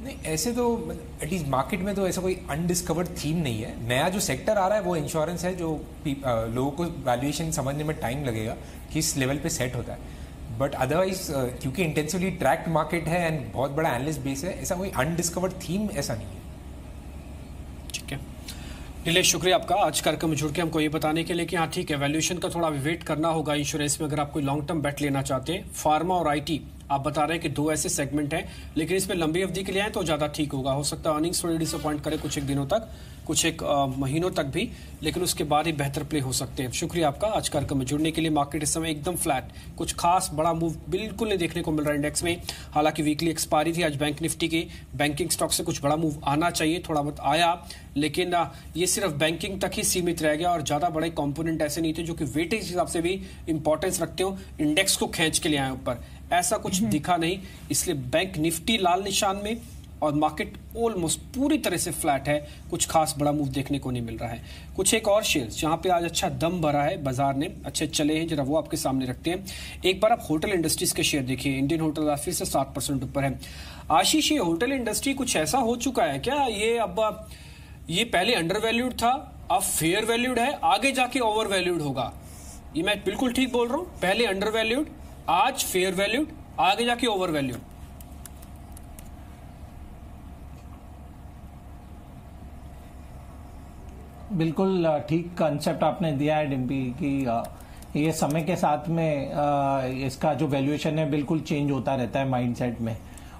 नहीं, ऐसे तो एटलीस्ट मार्केट में तो ऐसा कोई अनडिस्कवर्ड थीम नहीं है। नया जो सेक्टर आ रहा है वो इंश्योरेंस है, जो लोगों को वैल्यूएशन समझने में टाइम लगेगा किस लेवल पे सेट होता है। बट अदरवाइज क्योंकि इंटेंसिवली ट्रैक्ड मार्केट है एंड बहुत बड़ा एनालिस्ट बेस है, ऐसा कोई अनडिस्कवर्ड थीम ऐसा नहीं है। ठीक है नीलेश, शुक्रिया आपका आज कार्यक्रम में जुड़ के हमको ये बताने के लिए कि हाँ ठीक है, वैल्यूएशन का थोड़ा वेट करना होगा इंश्योरेंस में अगर आप कोई लॉन्ग टर्म बेट लेना चाहते हैं। फार्मा और आईटी आप बता रहे हैं कि 2 ऐसे सेगमेंट हैं, लेकिन इसमें लंबी अवधि के लिए आए तो ज्यादा ठीक होगा। हो सकता है अर्निंग्स थोड़ी डिसअपॉइंट करे कुछ एक दिनों तक, कुछ एक महीनों तक भी, लेकिन उसके बाद ही बेहतर प्ले हो सकते हैं। शुक्रिया आपका आज कार्यक्रम में जुड़ने के लिए। मार्केट इस समय एकदम फ्लैट, कुछ खास बड़ा मूव बिल्कुल नहीं देखने को मिल रहा है इंडेक्स में। हालांकि वीकली एक्सपायरी थी आज बैंक निफ्टी की, बैंकिंग स्टॉक से कुछ बड़ा मूव आना चाहिए, थोड़ा बहुत आया, लेकिन ये सिर्फ बैंकिंग तक ही सीमित रह गया और ज्यादा बड़े कंपोनेंट ऐसे नहीं थे जो कि वेटेज हिसाब से भी इंपॉर्टेंस रखते हो, इंडेक्स को खींच के लिए आए ऊपर, ऐसा कुछ दिखा नहीं। इसलिए बैंक निफ्टी लाल निशान में और मार्केट ऑलमोस्ट पूरी तरह से फ्लैट है, कुछ खास बड़ा मूव देखने को नहीं मिल रहा है। कुछ एक और शेयर्स जहां पे आज अच्छा दम भरा है, बाजार ने अच्छे चले हैं, जरा वो आपके सामने रखते हैं। एक बार आप होटल इंडस्ट्रीज के शेयर देखिए, इंडियन होटल फिर से 7% ऊपर है। आशीष, ये होटल इंडस्ट्री कुछ ऐसा हो चुका है क्या, ये अब ये पहले अंडर वैल्यूड था, अब फेयर वैल्यूड है, आगे जाके ओवर वैल्यूड होगा? ये मैं बिल्कुल ठीक बोल रहा हूं? पहले अंडर वैल्यूड, आज फेयर वैल्यूड, आगे जाके ओवर वैल्यूड। बिल्कुल ठीक कंसेप्ट आपने दिया है डिम्पी कि ये समय के साथ में इसका जो वैल्यूएशन है बिल्कुल चेंज होता रहता है माइंडसेट में।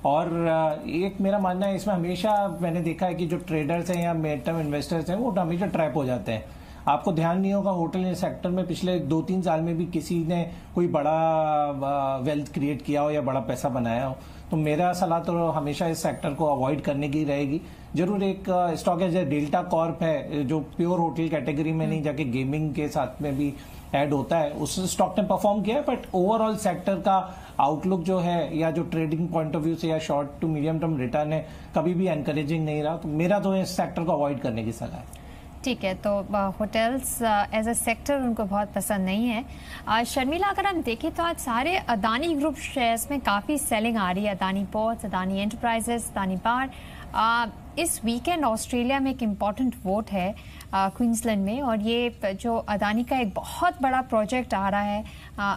और एक मेरा मानना है इसमें, हमेशा मैंने देखा है कि जो ट्रेडर्स हैं या मिड टर्म इन्वेस्टर्स हैं वो हमेशा ट्रैप हो जाते हैं। आपको ध्यान नहीं होगा, होटल सेक्टर में पिछले 2-3 साल में भी किसी ने कोई बड़ा वेल्थ क्रिएट किया हो या बड़ा पैसा बनाया हो, तो मेरा सलाह तो हमेशा इस सेक्टर को अवॉइड करने की रहेगी। जरूर एक स्टॉक है जैसे डेल्टा कॉर्प है जो प्योर होटल कैटेगरी में नहीं जाके गेमिंग के साथ में भी ऐड होता है, उस स्टॉक ने परफॉर्म किया है, बट ओवरऑल सेक्टर का आउटलुक जो है या जो ट्रेडिंग पॉइंट ऑफ व्यू से या short to medium term return है कभी भी एनकरेजिंग नहीं रहा। तो मेरा तो इस सेक्टर को अवॉइड करने की सलाह है। ठीक है, तो होटल्स एज अ सेक्टर उनको बहुत पसंद नहीं है। शर्मिला, अगर हम देखें तो आज सारे अदानी ग्रुप शेयर्स में काफ़ी सेलिंग आ रही है। Adani ports, Adani enterprises, Adani power. इस वीकेंड ऑस्ट्रेलिया में एक इम्पॉर्टेंट वोट है क्वींसलैंड में, और ये जो अदानी का एक बहुत बड़ा प्रोजेक्ट आ रहा है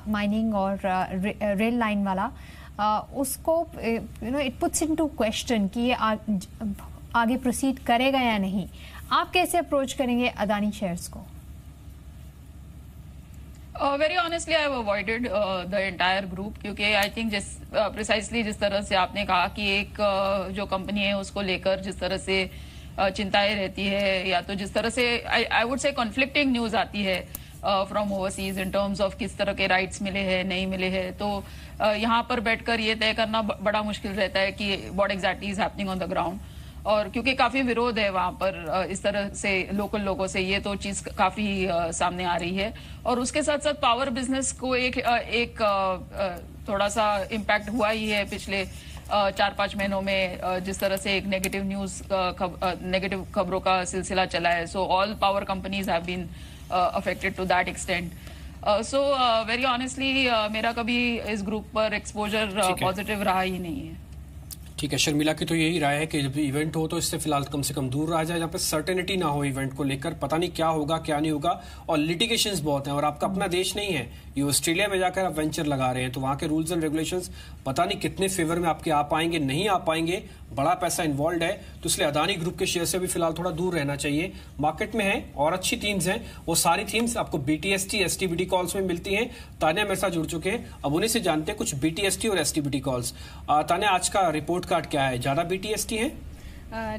माइनिंग और रेल लाइन वाला, उसको इट पुट्स इनटू क्वेश्चन कि ये आगे प्रोसीड करेगा या नहीं। आप कैसे अप्रोच करेंगे अदानी शेयर्स को? Very honestly I have avoided the entire group, क्योंकि आई थिंक प्रिसाइसली जिस तरह से आपने कहा कि एक जो कंपनी है उसको लेकर जिस तरह से चिंताएं रहती है, या तो जिस तरह से I would say conflicting news आती है from overseas in terms of किस तरह के राइट्स मिले हैं, नहीं मिले हैं, तो यहाँ पर बैठकर ये तय करना बड़ा मुश्किल रहता है कि what exactly is happening on the ground. और क्योंकि काफी विरोध है वहां पर इस तरह से लोकल लोगों से, ये तो चीज काफी सामने आ रही है। और उसके साथ साथ पावर बिजनेस को एक थोड़ा सा इम्पैक्ट हुआ ही है पिछले 4-5 महीनों में, जिस तरह से एक नेगेटिव न्यूज नेगेटिव खबरों का सिलसिला चला है। So all power companies have been affected to that extent. So very honestly मेरा कभी इस ग्रुप पर एक्सपोजर पॉजिटिव रहा ही नहीं है। ठीक है, शर्मिला की तो यही राय है कि जब इवेंट हो तो इससे फिलहाल कम से कम दूर रहा जाए, जहाँ पे सर्टेनिटी ना हो इवेंट को लेकर, पता नहीं क्या होगा क्या नहीं होगा, और लिटिगेशंस बहुत हैं, और आपका अपना देश नहीं है ये, ऑस्ट्रेलिया में जाकर आप वेंचर लगा रहे हैं, तो वहां के रूल्स एंड रेगुलेशंस पता नहीं कितने फेवर में आपके आ पाएंगे, नहीं आ पाएंगे, बड़ा पैसा इन्वॉल्व है, तो इसलिए अदानी ग्रुप के शेयर से भी फिलहाल थोड़ा दूर रहना चाहिए। मार्केट में है और अच्छी थीम्स हैं, वो सारी थीम्स आपको BTST STBT कॉल्स में मिलती हैं। तान्या मेरे साथ जुड़ चुके हैं, अब उन्हीं से जानते हैं कुछ BTST और STBT कॉल्स। तान्या, आज का रिपोर्ट कार्ड क्या है, ज्यादा BTST है?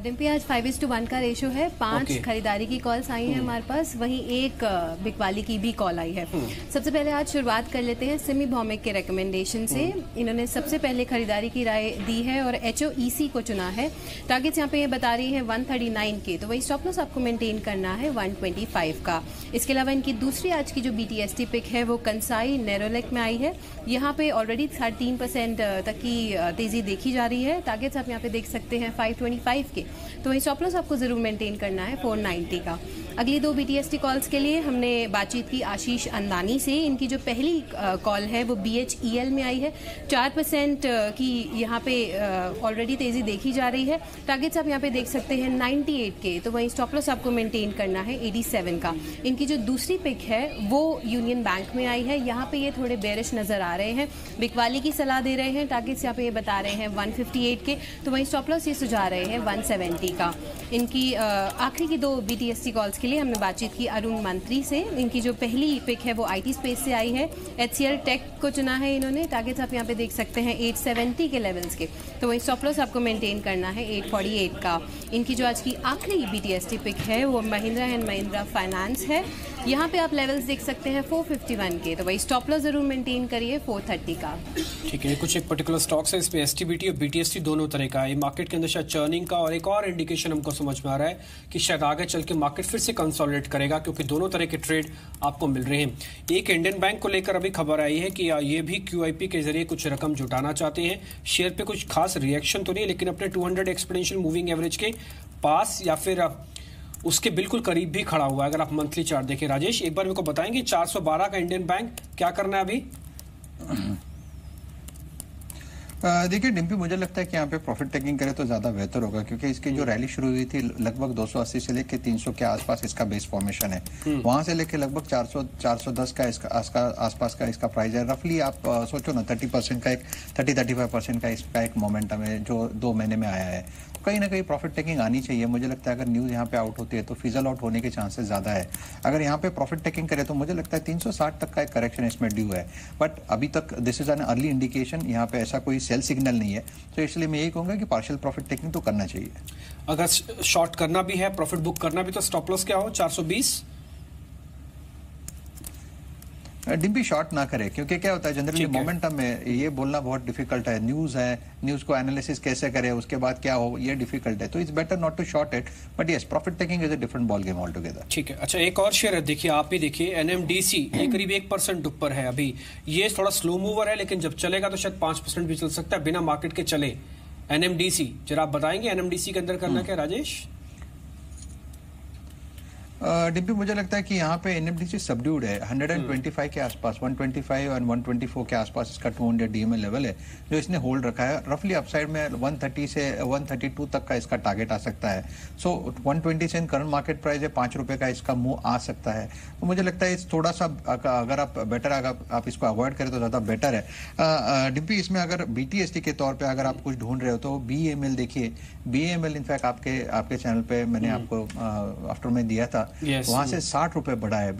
डिम्पी, आज 5:1 का रेशो है। 5 खरीदारी की कॉल्स आई हैं हमारे पास, वहीं एक बिकवाली की भी कॉल आई है। सबसे पहले आज शुरुआत कर लेते हैं सिमी भौमिक के रिकमेंडेशन से। इन्होंने सबसे पहले खरीदारी की राय दी है और HOEC को चुना है। टारगेट्स यहाँ पे ये बता रही है 139 के, तो वही स्टॉप लॉस आपको मेंटेन करना है 125 का। इसके अलावा इनकी दूसरी आज की जो BTST पिक है वो कंसाई नेरोलेक में आई है। यहाँ पे ऑलरेडी 3.5% तक की तेजी देखी जा रही है। टारगेट्स आप यहाँ पे देख सकते हैं 525 के, तो वही स्टॉप लॉस आपको जरूर मेंटेन करना है 490 का। अगली 2 BTST कॉल्स के लिए हमने बातचीत की आशीष अंदानी से। इनकी जो पहली कॉल है वो BHEL में आई है। 4% की यहाँ पे ऑलरेडी तेजी देखी जा रही है। टारगेट्स आप यहाँ पे देख सकते हैं 98 के, तो वहीं स्टॉप लॉस आपको मेंटेन करना है 87 का। इनकी जो दूसरी पिक है वो यूनियन बैंक में आई है। यहाँ पे ये थोड़े बेरिश नजर आ रहे हैं, बिकवाली की सलाह दे रहे हैं। टारगेट्स यहाँ पे ये बता रहे हैं 158 के, तो वहीं स्टॉप लॉस ये सुझा रहे हैं 170 का। इनकी आखिरी की 2 BTST कॉल्स के लिए हमने बातचीत की अरुण मंत्री से। इनकी जो पहली पिक है वो IT स्पेस से आई है। HCL टेक को चुना है इन्होंने। टारगेट्स आप यहाँ पे देख सकते हैं 870 के लेवल्स के, तो वही स्टॉप लॉस आपको मेंटेन करना है 848 का। इनकी जो आज की आखिरी BTST पिक है वो महिंद्रा एंड महिंद्रा फाइनेंस है। यहाँ पे आप लेवल्स देख सकते हैं 451 के, तो वही स्टॉप लॉस जरूर मेंटेन करिए 430 का। ठीक है, कुछ एक पर्टिकुलर स्टॉक्स है इसमें STBT और BTST दोनों तरह का है। मार्केट के अंदर शायद चर्निंग का और एक और इंडिकेशन हमको समझ में आ रहा है कि शायद आगे चल के मार्केट फिर से कंसोलिडेट करेगा, क्योंकि दोनों तरह के ट्रेड आपको मिल रहे हैं। एक इंडियन बैंक को लेकर अभी खबर आई है कि ये भी QIP के जरिए कुछ रकम जुटाना चाहते हैं। शेयर पे कुछ खास रिएक्शन तो नहीं, लेकिन अपने 200 एक्सपोनेंशियल मूविंग एवरेज के पास या फिर उसके बिल्कुल करीब भी खड़ा हुआ है। अगर आप मंथली चार्ट देखें, राजेश एक बार मेरे को बताएंगे 412 का इंडियन बैंक क्या करना है अभी? देखिए डिम्पी, मुझे लगता है कि यहाँ पे प्रॉफिट टेकिंग करे तो ज्यादा बेहतर होगा, क्योंकि इसकी जो रैली शुरू हुई थी लगभग 280 से लेके 300 के आसपास इसका बेस फॉर्मेशन है। वहां से लेके लगभग 410 का इसका आसपास का इसका प्राइस है। रफली आप सोचो ना 30% का 30-35% का इसका एक मोमेंटम है जो 2 महीने में आया है। कहीं ना कहीं प्रॉफिट टेकिंग आनी चाहिए। मुझे लगता है अगर न्यूज यहाँ पे आउट होती है तो फिजल आउट होने के चांसेस ज्यादा है। अगर यहाँ पे प्रॉफिट टेकिंग करे तो मुझे लगता है 360 तक का एक करेक्शन इसमें ड्यू है, बट अभी तक this is an early indication. यहाँ पे ऐसा कोई सेल सिग्नल नहीं है, तो इसलिए मैं यही कहूंगा कि पार्शियल प्रॉफिट टेकिंग तो करना चाहिए। अगर शॉर्ट करना भी है, प्रॉफिट बुक करना भी, तो स्टॉप लॉस क्या हो? 420 डिम्पी शॉर्ट ना करे, क्योंकि क्या होता है जनरली मोमेंटम में ये बोलना बहुत डिफिकल्ट है। न्यूज है, न्यूज को एनालिसिस कैसे करे, उसके बाद क्या हो, ये डिफिकल्ट है। तो it's better not to short it, but yes profit taking is a different ball game altogether. ठीक है, अच्छा एक और शेयर है, देखिए आप भी देखिए NMDC, ये करीब 1% ऊपर है अभी। ये थोड़ा स्लो मूवर है, लेकिन जब चलेगा तो शायद 5% भी चल सकता है बिना मार्केट के चले। NMDC जरा आप बताएंगे NMDC के अंदर करना क्या राजेश? डिम्पी, मुझे लगता है कि यहाँ पे एनएफडीसी सबड्यूड है, 125 के आसपास, 125 और 124 के आसपास इसका 200 डीएमए लेवल है जो इसने होल्ड रखा है। रफली अपसाइड में 130 से 132 तक का इसका टारगेट आ सकता है। सो 120 से करंट मार्केट प्राइस है, 5 रुपए का इसका मूव आ सकता है। तो मुझे लगता है थोड़ा सा अगर आप बेटर आप इसको अवॉइड करें तो ज्यादा बेटर है। डिम्पी, इसमें अगर बीटीएसटी के तौर पर अगर आप कुछ ढूंढ रहे हो तो बीएमएल देखिए। बीएमएल इनफैक्ट आपके चैनल पे मैंने आपको आफ्टर में दिया था, वहां से 60 रुपए बढ़ा है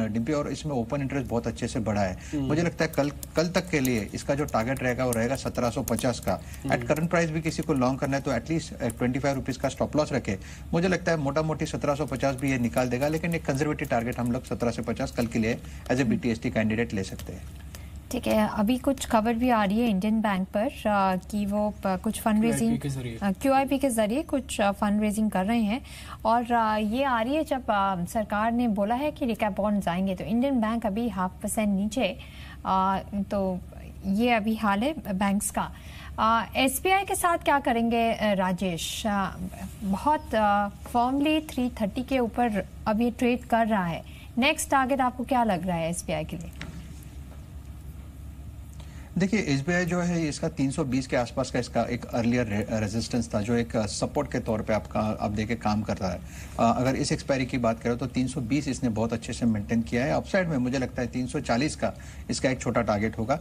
डिम्पी, और इसमें ओपन इंटरेस्ट बहुत अच्छे से बढ़ा है। मुझे लगता है कल तक के लिए इसका जो टारगेट रहेगा वो रहेगा 1750 का। एट करंट प्राइस भी किसी को लॉन्ग करना है तो एटलीस्ट 25 रुपीज का स्टॉप लॉस रखे। मुझे लगता है मोटा मोटी 1750 भी ये निकाल देगा, लेकिन एक कंजर्वेटिव टारगेट हम लोग 17 से 50 कल के लिए एज ए बीटीएसटी कैंडिडेट ले सकते हैं। ठीक है, अभी कुछ खबर भी आ रही है इंडियन बैंक पर कि वो कुछ फंड रेजिंग QIP के जरिए कुछ फंड रेजिंग कर रहे हैं, और ये आ रही है जब सरकार ने बोला है कि रिकैप बॉन्ड्स आएंगे तो इंडियन बैंक अभी 0.5% नीचे। तो ये अभी हाल है बैंक्स का। SBI के साथ क्या करेंगे राजेश? बहुत फॉर्मली 330 के ऊपर अब ये ट्रेड कर रहा है। नेक्स्ट टारगेट आपको क्या लग रहा है SBI के लिए? देखिए, एसबीआई जो है इसका 320 के आसपास का इसका एक अर्लियर रेजिस्टेंस था जो एक सपोर्ट के तौर पे आप देखे काम कर रहा है। अगर इस एक्सपायरी की बात करें तो 320 इसने बहुत अच्छे से मेंटेन किया है। अपसाइड में मुझे लगता है 340 का इसका एक छोटा टारगेट होगा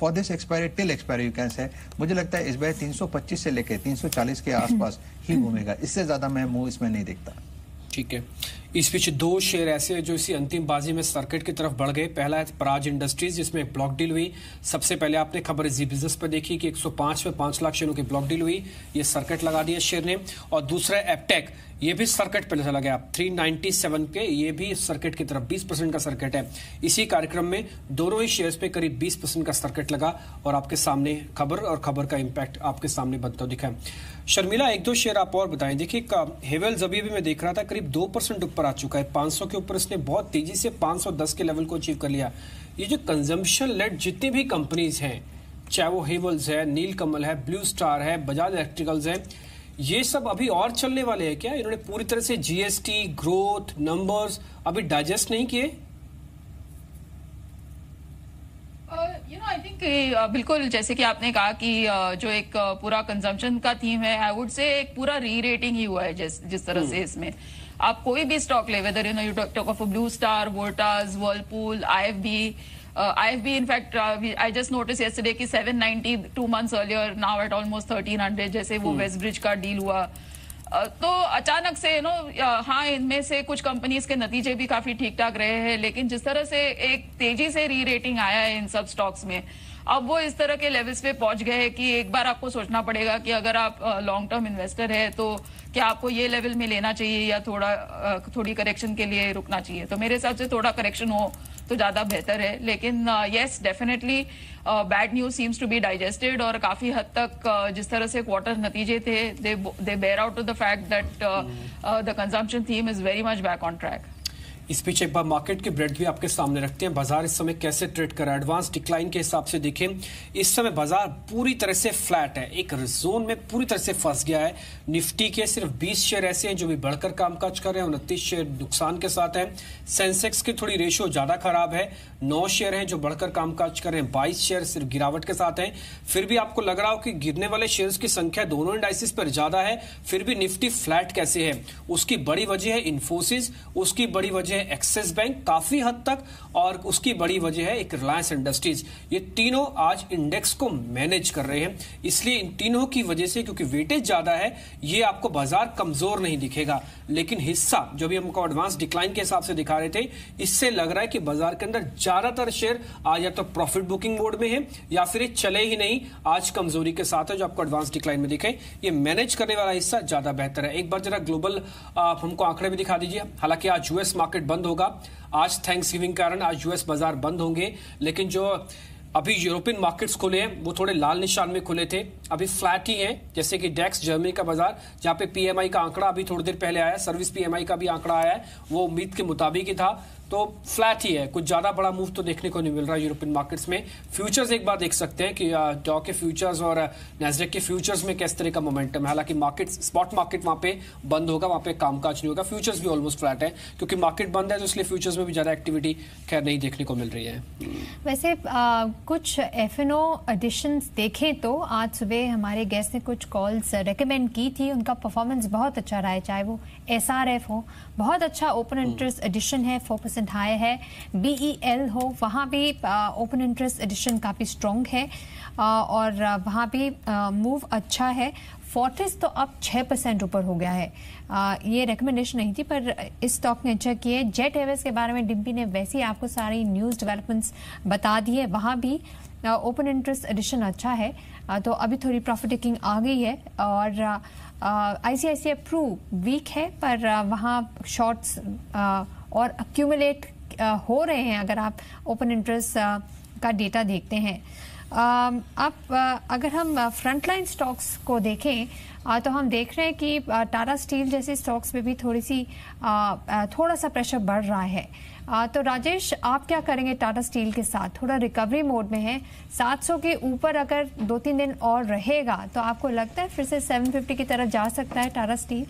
for this expiry till expiry you can say. मुझे लगता है एसबीआई 325 से लेके 340 के आसपास ही घूमेगा, इससे ज्यादा मैं मूव इसमें नहीं देखता। ठीक है, इस बीच दो शेयर ऐसे हैं जो इसी अंतिम बाजी में सर्किट की तरफ बढ़ गए। पहला है पराज इंडस्ट्रीज, जिसमें ब्लॉक डील हुई। सबसे पहले आपने खबर जी बिजनेस पर देखी कि 105 में 5 लाख शेयरों की ब्लॉक डील हुई, ये सर्किट लगा दिया शेयर ने। और दूसरा एपटेक, ये भी सर्किट पहले चला गया 397 के, ये भी सर्किट की तरफ 20% का सर्किट है। इसी कार्यक्रम में दोनों ही शेयर्स पे करीब 20% का सर्किट लगा और आपके सामने खबर और खबर का इंपैक्ट आपके सामने बनता दिखा है। शर्मिला, एक दो शेयर आप और बताएं। देखिए हेवेल्स अभी भी मैं देख रहा था करीब 2% ऊपर आ चुका है, 500 के ऊपर इसने बहुत तेजी से 510 के लेवल को अचीव कर लिया। ये जो कंजम्पशन लेड जितनी भी कंपनीज हैं, चाहे वो हेवेल्स है, नीलकमल है, ब्लू स्टार है, बजाज इलेक्ट्रिकल्स है, ये सब अभी और चलने वाले हैं क्या? इन्होंने पूरी तरह से जीएसटी ग्रोथ नंबर्स अभी डाइजेस्ट नहीं किए? आई थिंक बिल्कुल जैसे कि आपने कहा कि जो एक पूरा कंजम्पशन का थीम है, आई वुड से एक पूरा री रेटिंग ही हुआ है जिस तरह से इसमें आप कोई भी स्टॉक ले, weather you talk of blue star, Voltas, Whirlpool, IFB in fact I just noticed yesterday कि 790 2 months earlier now at almost 1300, जैसे वो वेस्ट ब्रिज का डील हुआ। तो अचानक से हाँ, इनमें से कुछ कंपनीज के नतीजे भी काफी ठीक ठाक रहे हैं, लेकिन जिस तरह से एक तेजी से री रेटिंग आया है इन सब स्टॉक्स में, अब वो इस तरह के लेवल्स पे पहुंच गए कि एक बार आपको सोचना पड़ेगा कि अगर आप लॉन्ग टर्म इन्वेस्टर है तो क्या आपको ये लेवल में लेना चाहिए या थोड़ी करेक्शन के लिए रुकना चाहिए। तो मेरे हिसाब से थोड़ा करेक्शन हो तो ज्यादा बेहतर है, लेकिन yes definitely bad news seems to be digested, और काफी हद तक जिस तरह से क्वार्टर नतीजे थे they bear out to the fact that the consumption theme is very much back on track. इस बीच एक बार मार्केट के ब्रेड भी आपके सामने रखते हैं। बाजार इस समय कैसे ट्रेड कर रहा है? एडवांस डिक्लाइन के हिसाब से देखें, इस समय बाजार पूरी तरह से फ्लैट है, एक जोन में पूरी तरह से फंस गया है। निफ्टी के सिर्फ 20 शेयर ऐसे हैं जो भी बढ़कर कामकाज कर रहे हैं, 29 शेयर नुकसान के साथ हैं। सेंसेक्स की थोड़ी रेशियो ज्यादा खराब है, 9 शेयर हैं जो बढ़कर कामकाज कर रहे हैं, 22 शेयर सिर्फ गिरावट के साथ हैं। फिर भी आपको लग रहा हो कि गिरने वाले शेयर्स की संख्या दोनों इंडाइसिस पर ज्यादा है, फिर भी निफ्टी फ्लैट कैसे है? उसकी बड़ी वजह है इन्फोसिस, उसकी बड़ी वजह है एक्सिस बैंक काफी हद तक, और उसकी बड़ी वजह है एक रिलायंस इंडस्ट्रीज। ये तीनों आज इंडेक्स को मैनेज कर रहे हैं, इसलिए इन तीनों की वजह से क्योंकि वेटेज ज्यादा है, ये आपको बाजार कमजोर नहीं दिखेगा, लेकिन हिस्सा जो भी हमको एडवांस डिक्लाइन के हिसाब से दिखा रहे थे, इससे लग रहा है कि बाजार के अंदर ज्यादातर शेयर आज या तो प्रॉफिट बुकिंग मोड में है या फिर चले ही नहीं, आज कमजोरी के साथ है। जो आपको एडवांस डिक्लाइन में दिखे, ये मैनेज करने वाला हिस्सा ज्यादा बेहतर है। एक बार जरा ग्लोबल हमको आंकड़े भी दिखा दीजिए। हालांकि आज यूएस मार्केट बंद होगा, आज थैंक्सगिविंग कारण आज यूएस बाजार बंद होंगे, लेकिन जो अभी यूरोपियन मार्केट्स खुले हैं वो थोड़े लाल निशान में खुले थे, अभी फ्लैट ही हैं। जैसे कि डेक्स जर्मनी का बाजार, जहां पे पीएमआई का आंकड़ा अभी थोड़ी देर पहले आया, सर्विस पीएमआई का भी आंकड़ा आया है, वो उम्मीद के मुताबिक ही था। तो फ्लैट ही है, कुछ ज्यादा बड़ा मूव तो देखने को नहीं मिल रहा यूरोपियन मार्केट्स में। फ्यूचर्स एक बार देख सकते हैं कि डॉ के फ्यूचर्स और नैस्डैक के फ्यूचर्स में किस तरह का मोमेंटम है। हालांकि मार्केट स्पॉट मार्केट वहां पे बंद होगा, वहां पे कामकाज नहीं होगा। फ्यूचर्स भी ऑलमोस्ट फ्लैट है क्योंकि मार्केट बंद है, तो इसलिए फ्यूचर्स में भी ज्यादा एक्टिविटी खैर नहीं देखने को मिल रही है। वैसे कुछ F&O एडिशंस देखें तो आज सुबह हमारे गेस्ट ने कुछ कॉल्स रेकमेंड की थी, उनका परफॉर्मेंस बहुत अच्छा रहा है। चाहे वो SRF हो, बहुत अच्छा ओपन इंटरेस्ट एडिशन है, 4% हाई है। BEL हो, वहाँ भी ओपन इंटरेस्ट एडिशन काफ़ी स्ट्रॉन्ग है और वहाँ भी मूव अच्छा है। फोर्टिस तो अब 6% ऊपर हो गया है। ये रिकमेंडेशन नहीं थी पर इस स्टॉक ने अच्छा किया है। जेट एयरवेज के बारे में डिम्पी ने वैसे ही आपको सारी न्यूज़ डेवलपमेंट्स बता दी है, वहाँ भी ओपन इंटरेस्ट एडिशन अच्छा है, तो अभी थोड़ी प्रॉफिट टेकिंग आ गई है। और ICICI प्रू वीक है पर वहाँ शॉर्ट्स और अक्यूमुलेट हो रहे हैं अगर आप ओपन इंटरेस्ट का डेटा देखते हैं। अब अगर हम फ्रंटलाइन स्टॉक्स को देखें तो हम देख रहे हैं कि टाटा स्टील जैसे स्टॉक्स में भी थोड़ा सा प्रेशर बढ़ रहा है। तो राजेश, आप क्या करेंगे टाटा स्टील के साथ? थोड़ा रिकवरी मोड में है, 700 के ऊपर अगर 2-3 दिन और रहेगा तो आपको लगता है फिर से 750 की तरफ जा सकता है Tata steel?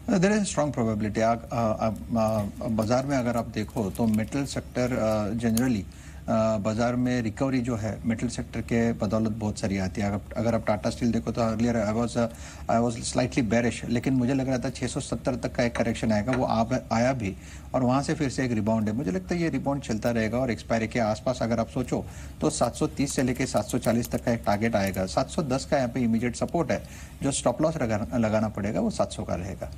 There is strong probability. बाजार में अगर आप देखो तो मेटल सेक्टर जनरली बाजार में रिकवरी जो है मेटल सेक्टर के बदौलत बहुत सारी आती है। अगर आप टाटा स्टील देखो तो earlier I was slightly bearish, लेकिन मुझे लग रहा था 670 तक का एक करेक्शन आएगा, वो आया भी और वहां से फिर से एक रिबाउंड है। मुझे लगता है ये रिबाउंड चलता रहेगा और एक्सपायरी के आसपास अगर आप सोचो तो 730 से लेकर 740 तक का एक टारगेट आएगा। 710 का यहाँ पे इमीडिएट सपोर्ट है, जो स्टॉप लॉस लगाना पड़ेगा वो 700 का रहेगा।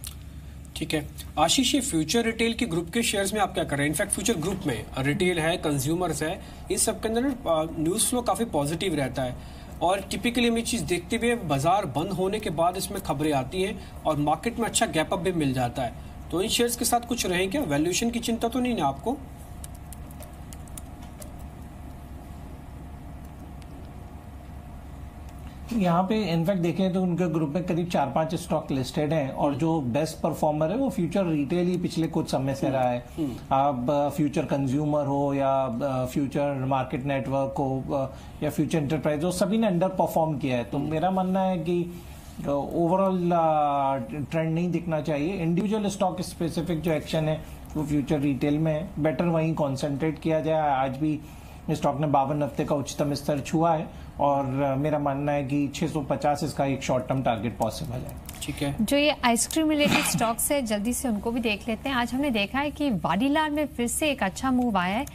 ठीक है आशीष, ये फ्यूचर रिटेल के ग्रुप के शेयर्स में आप क्या कर रहे हैं? इनफैक्ट फ्यूचर ग्रुप में रिटेल है, कंज्यूमर्स है, इस सब के अंदर न्यूज फ्लो काफी पॉजिटिव रहता है और टिपिकली हम ये चीज देखते हुए बाजार बंद होने के बाद इसमें खबरें आती हैं और मार्केट में अच्छा गैप अप भी मिल जाता है। तो इन शेयर्स के साथ कुछ रहे क्या? वैल्यूएशन की चिंता तो नहीं ना आपको? यहाँ पे इनफैक्ट देखें तो उनके ग्रुप में करीब 4-5 स्टॉक लिस्टेड हैं और जो बेस्ट परफॉर्मर है वो फ्यूचर रिटेल ही पिछले कुछ समय से रहा है। आप फ्यूचर कंज्यूमर हो या फ्यूचर मार्केट नेटवर्क हो या फ्यूचर एंटरप्राइज हो, सभी ने अंडर परफॉर्म किया है। तो मेरा मानना है कि ओवरऑल ट्रेंड नहीं दिखना चाहिए। इंडिविजुअल स्टॉक स्पेसिफिक जो एक्शन है वो फ्यूचर रिटेल में बेटर वहीं कॉन्सेंट्रेट किया जाए। आज भी स्टॉक ने 52 हफ्ते का उच्चतम स्तर छुआ है और मेरा मानना है कि 650 इसका एक शॉर्ट टर्म टारगेट पॉसिबल है। ठीक है, जो ये आइसक्रीम रिलेटेड स्टॉक्स है जल्दी से उनको भी देख लेते हैं। आज हमने देखा है कि वाडीलाल में फिर से एक अच्छा मूव आया है,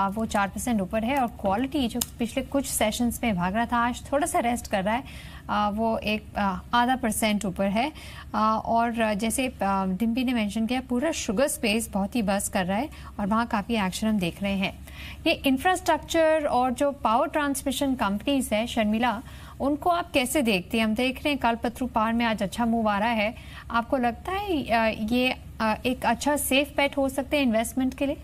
वो 4% ऊपर है और क्वालिटी जो पिछले कुछ सेशंस में भाग रहा था आज थोड़ा सा रेस्ट कर रहा है, वो एक आधा % ऊपर है। और जैसे डिम्पी ने मेंशन किया पूरा शुगर स्पेस बहुत ही बस कर रहा है और वहाँ काफ़ी एक्शन हम देख रहे हैं। ये इंफ्रास्ट्रक्चर और जो पावर ट्रांसमिशन कंपनीज है शर्मिला, उनको आप कैसे देखते हैं? हम देख रहे हैं कल्पतरू पावर में आज अच्छा मूव आ रहा है, आपको लगता है ये एक अच्छा सेफ बेट हो सकते हैं इन्वेस्टमेंट के लिए?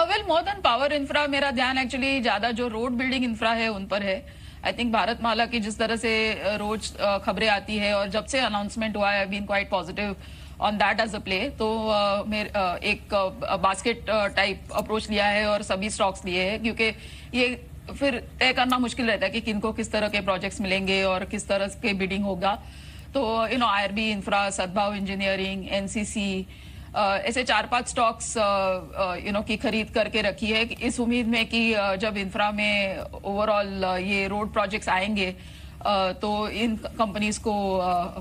Well more than power infra मेरा ध्यान एक्चुअली ज्यादा जो रोड बिल्डिंग इंफ्रा है उन पर है। आई थिंक भारतमाला की जिस तरह से रोज खबरें आती है और जब से अनाउंसमेंट हुआ है been quite positive on that as a play, तो एक बास्केट टाइप अप्रोच लिया है और सभी स्टॉक्स लिए हैं क्योंकि ये फिर तय करना मुश्किल रहता है कि किनको किस तरह के प्रोजेक्ट्स मिलेंगे और किस तरह के बिडिंग होगा। तो IRB इंफ्रा, सद्भाव इंजीनियरिंग, NCC, ऐसे 4-5 स्टॉक्स की खरीद करके रखी है इस उम्मीद में कि जब इंफ्रा में ओवरऑल ये रोड प्रोजेक्ट्स आएंगे तो इन कंपनीज को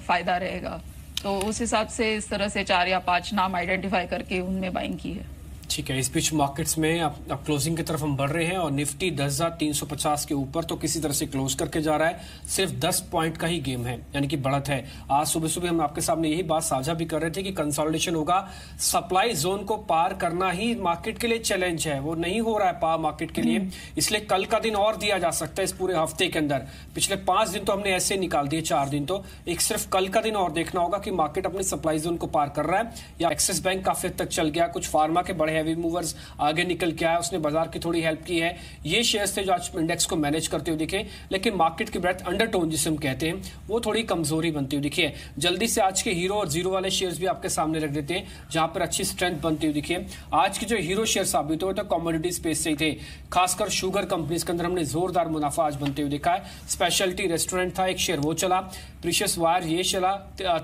फायदा रहेगा। तो उस हिसाब से इस तरह से 4 या 5 नाम आइडेंटिफाई करके उनमें बाइंग की है। ठीक है, इस बीच मार्केट्स में अब क्लोजिंग की तरफ हम बढ़ रहे हैं और निफ्टी 10,350 के ऊपर तो किसी तरह से क्लोज करके जा रहा है। सिर्फ 10 पॉइंट का ही गेम है, यानी कि बढ़त है। आज सुबह सुबह हम आपके सामने यही बात साझा भी कर रहे थे कि कंसोलिडेशन होगा, सप्लाई जोन को पार करना ही मार्केट के लिए चैलेंज है, वो नहीं हो रहा है पार मार्केट के लिए। इसलिए कल का दिन और दिया जा सकता है इस पूरे हफ्ते के अंदर। पिछले 5 दिन तो हमने ऐसे निकाल दिए, 4 दिन तो एक सिर्फ कल का दिन और देखना होगा कि मार्केट अपनी सप्लाई जोन को पार कर रहा है या एक्सिस बैंक काफी हद तक चल गया, कुछ फार्मा के बड़े हैवी मूवर्स आगे निकल के आया, उसने बाजार की थोड़ी हेल्प की है। ये शेयर्स थे जो आज इंडेक्स को मैनेज करते हुए दिखे, लेकिन मार्केट की ब्रेथ अंडरटोन जिसे हम कहते हैं वो थोड़ी कमजोरी बनती हुई दिखी है। जल्दी से आज के हीरो और जीरो वाले शेयर्स भी आपके सामने रख देते हैं जहां पर अच्छी स्ट्रेंथ बनती हुई दिखी है। आज के जो हीरो शेयर साबित हुए तो कमोडिटी स्पेस से ही थे, खासकर शुगर कंपनीज के अंदर हमने जोरदार मुनाफा आज बनते हुए देखा है। स्पेशलिटी रेस्टोरेंट था एक शेयर, वो चला। प्रीशियस वायर ये चला।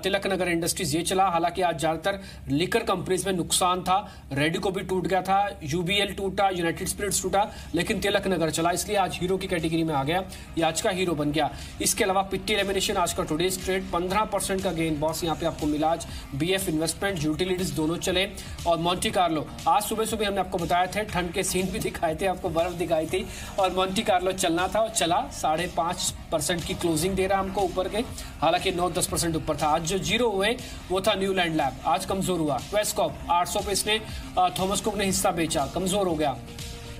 तिलक नगर इंडस्ट्रीज ये चला। हालांकि आज ज्यादातर लिकर कंपनीज में नुकसान था। रेडिको भी टूट गया था, यूबीएल टूटा, यूनाइटेड स्पिरिट्स टूटा, लेकिन तिलक नगर चला, इसलिए आज हीरो की कैटेगरी में आ गया, ये आज का हीरो बन गया। इसके अलावा पिट्टी लेमिनेशन आज का टुडेज ट्रेड 15% का गेन बॉस यहाँ पे आपको मिला आज। बीएफ इन्वेस्टमेंट, यूटिलिटीज दोनों चले। और मोंटी कार्लो आज सुबह सुबह हमने आपको बताया थे, ठंड के सीन भी दिखाए थे, आपको बर्फ दिखाई थी, और मोंटी कार्लो चलना था और चला। 5.5% की क्लोजिंग दे रहा हमको ऊपर के, हालांकि 9-10% ऊपर था। आज जो जीरो हुए वो था न्यूलैंड लैब, आज कमजोर हुआ। क्वेस्कॉप 800 पे इसने थॉमस कुक ने हिस्सा बेचा, कमजोर हो गया।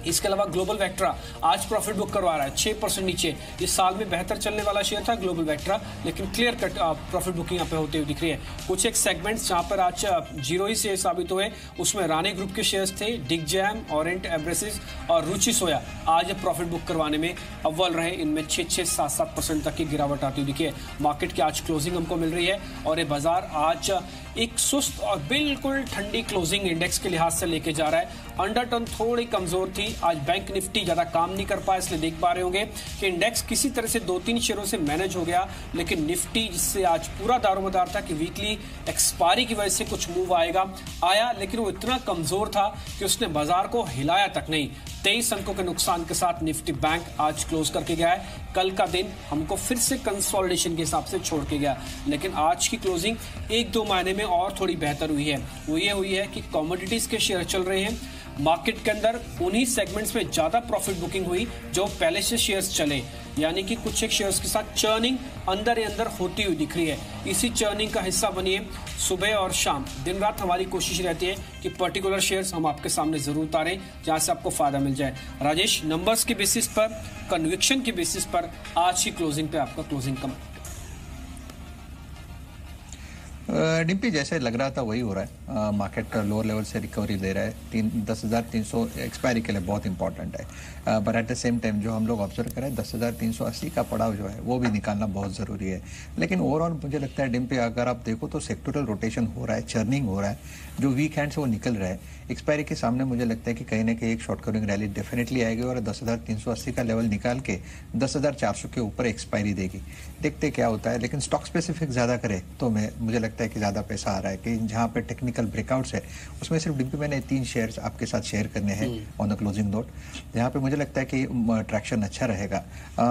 इसके अलावा ग्लोबल वेक्ट्रा आज प्रॉफिट बुक करवा रहा है 6% नीचे। इस साल में बेहतर चलने वाला शेयर था ग्लोबल वेक्ट्रा, लेकिन क्लियर कट प्रॉफिट बुकिंग यहाँ पे होते हुए दिख रही है। कुछ एक सेगमेंट्स जहां पर आज जीरो ही से साबित हुए, उसमें रानी ग्रुप के शेयर्स थे, डिग जैम, ओरेंट एब्रेसिव और रुचि सोया आज प्रॉफिट बुक करवाने में अव्वल रहे। इनमें 6-7% तक की गिरावट आती हुई दिखी है। मार्केट की आज क्लोजिंग हमको मिल रही है और ये बाजार आज एक सुस्त और बिल्कुल ठंडी क्लोजिंग इंडेक्स के लिहाज से लेके जा रहा है। अंडरटर्न थोड़ी कमजोर थी आज, बैंक निफ्टी ज्यादा काम नहीं कर पाया, इसलिए देख पा रहे होंगे कि इंडेक्स किसी तरह से 2-3 शेयरों से मैनेज हो गया, लेकिन निफ्टी जिससे आज पूरा दारोमदार था कि वीकली एक्सपायरी की वजह से कुछ मूव आया, लेकिन वो इतना कमजोर था कि उसने बाजार को हिलाया तक नहीं। 23 अंकों के नुकसान के साथ निफ्टी बैंक आज क्लोज करके गया है। कल का दिन हमको फिर से कंसोलिडेशन के हिसाब से छोड़ के गया, लेकिन आज की क्लोजिंग 1-2 महीने में और थोड़ी बेहतर हुई है। वो ये हुई है कि कमोडिटीज के शेयर चल रहे हैं मार्केट के अंदर, उन्हीं सेगमेंट्स में ज्यादा प्रॉफिट बुकिंग हुई जो पहले से शेयर्स चले, यानी कि कुछ एक शेयर्स के साथ चर्निंग अंदर ही अंदर होती हुई दिख रही है। इसी चर्निंग का हिस्सा बनिए सुबह और शाम, दिन रात हमारी कोशिश रहती है कि पर्टिकुलर शेयर्स हम आपके सामने जरूर उतारें जहां से आपको फायदा मिल जाए। राजेश, नंबर्स के बेसिस पर, कन्विक्शन के बेसिस पर आज की क्लोजिंग पे आपका क्लोजिंग कम डिम्पी जैसे लग रहा था वही हो रहा है। मार्केट लोअर लेवल से रिकवरी दे रहा है। 10,300 एक्सपायरी के लिए बहुत इंपॉर्टेंट है, but at the same time जो हम लोग ऑब्जर्व करें 10,380 का पड़ाव जो है वो भी निकालना बहुत ज़रूरी है। लेकिन ओवरऑल मुझे लगता है डिम्पी अगर आप देखो तो सेक्टोरल रोटेशन हो रहा है, चर्निंग हो रहा है, जो वीक हैंड से वो निकल रहा है। एक्सपायरी के सामने मुझे लगता है कि कहीं ना कहीं एक शॉर्ट कवरिंग रैली डेफिनेटली आएगी और 10,380 का लेवल निकाल के 10,400 के ऊपर एक्सपायरी देगी। देखते क्या होता है, लेकिन स्टॉक स्पेसिफिक ज़्यादा करे तो मुझे लगता है कि ज़्यादा पैसा आ रहा है। कि जहाँ पे टेक्निकल ब्रेकआउट्स है उसमें सिर्फ डिम्पी मैंने 3 शेयर्स आपके साथ शेयर करने हैं ऑन द क्लोजिंग नोट, जहाँ पे मुझे लगता है कि ट्रैक्शन अच्छा रहेगा।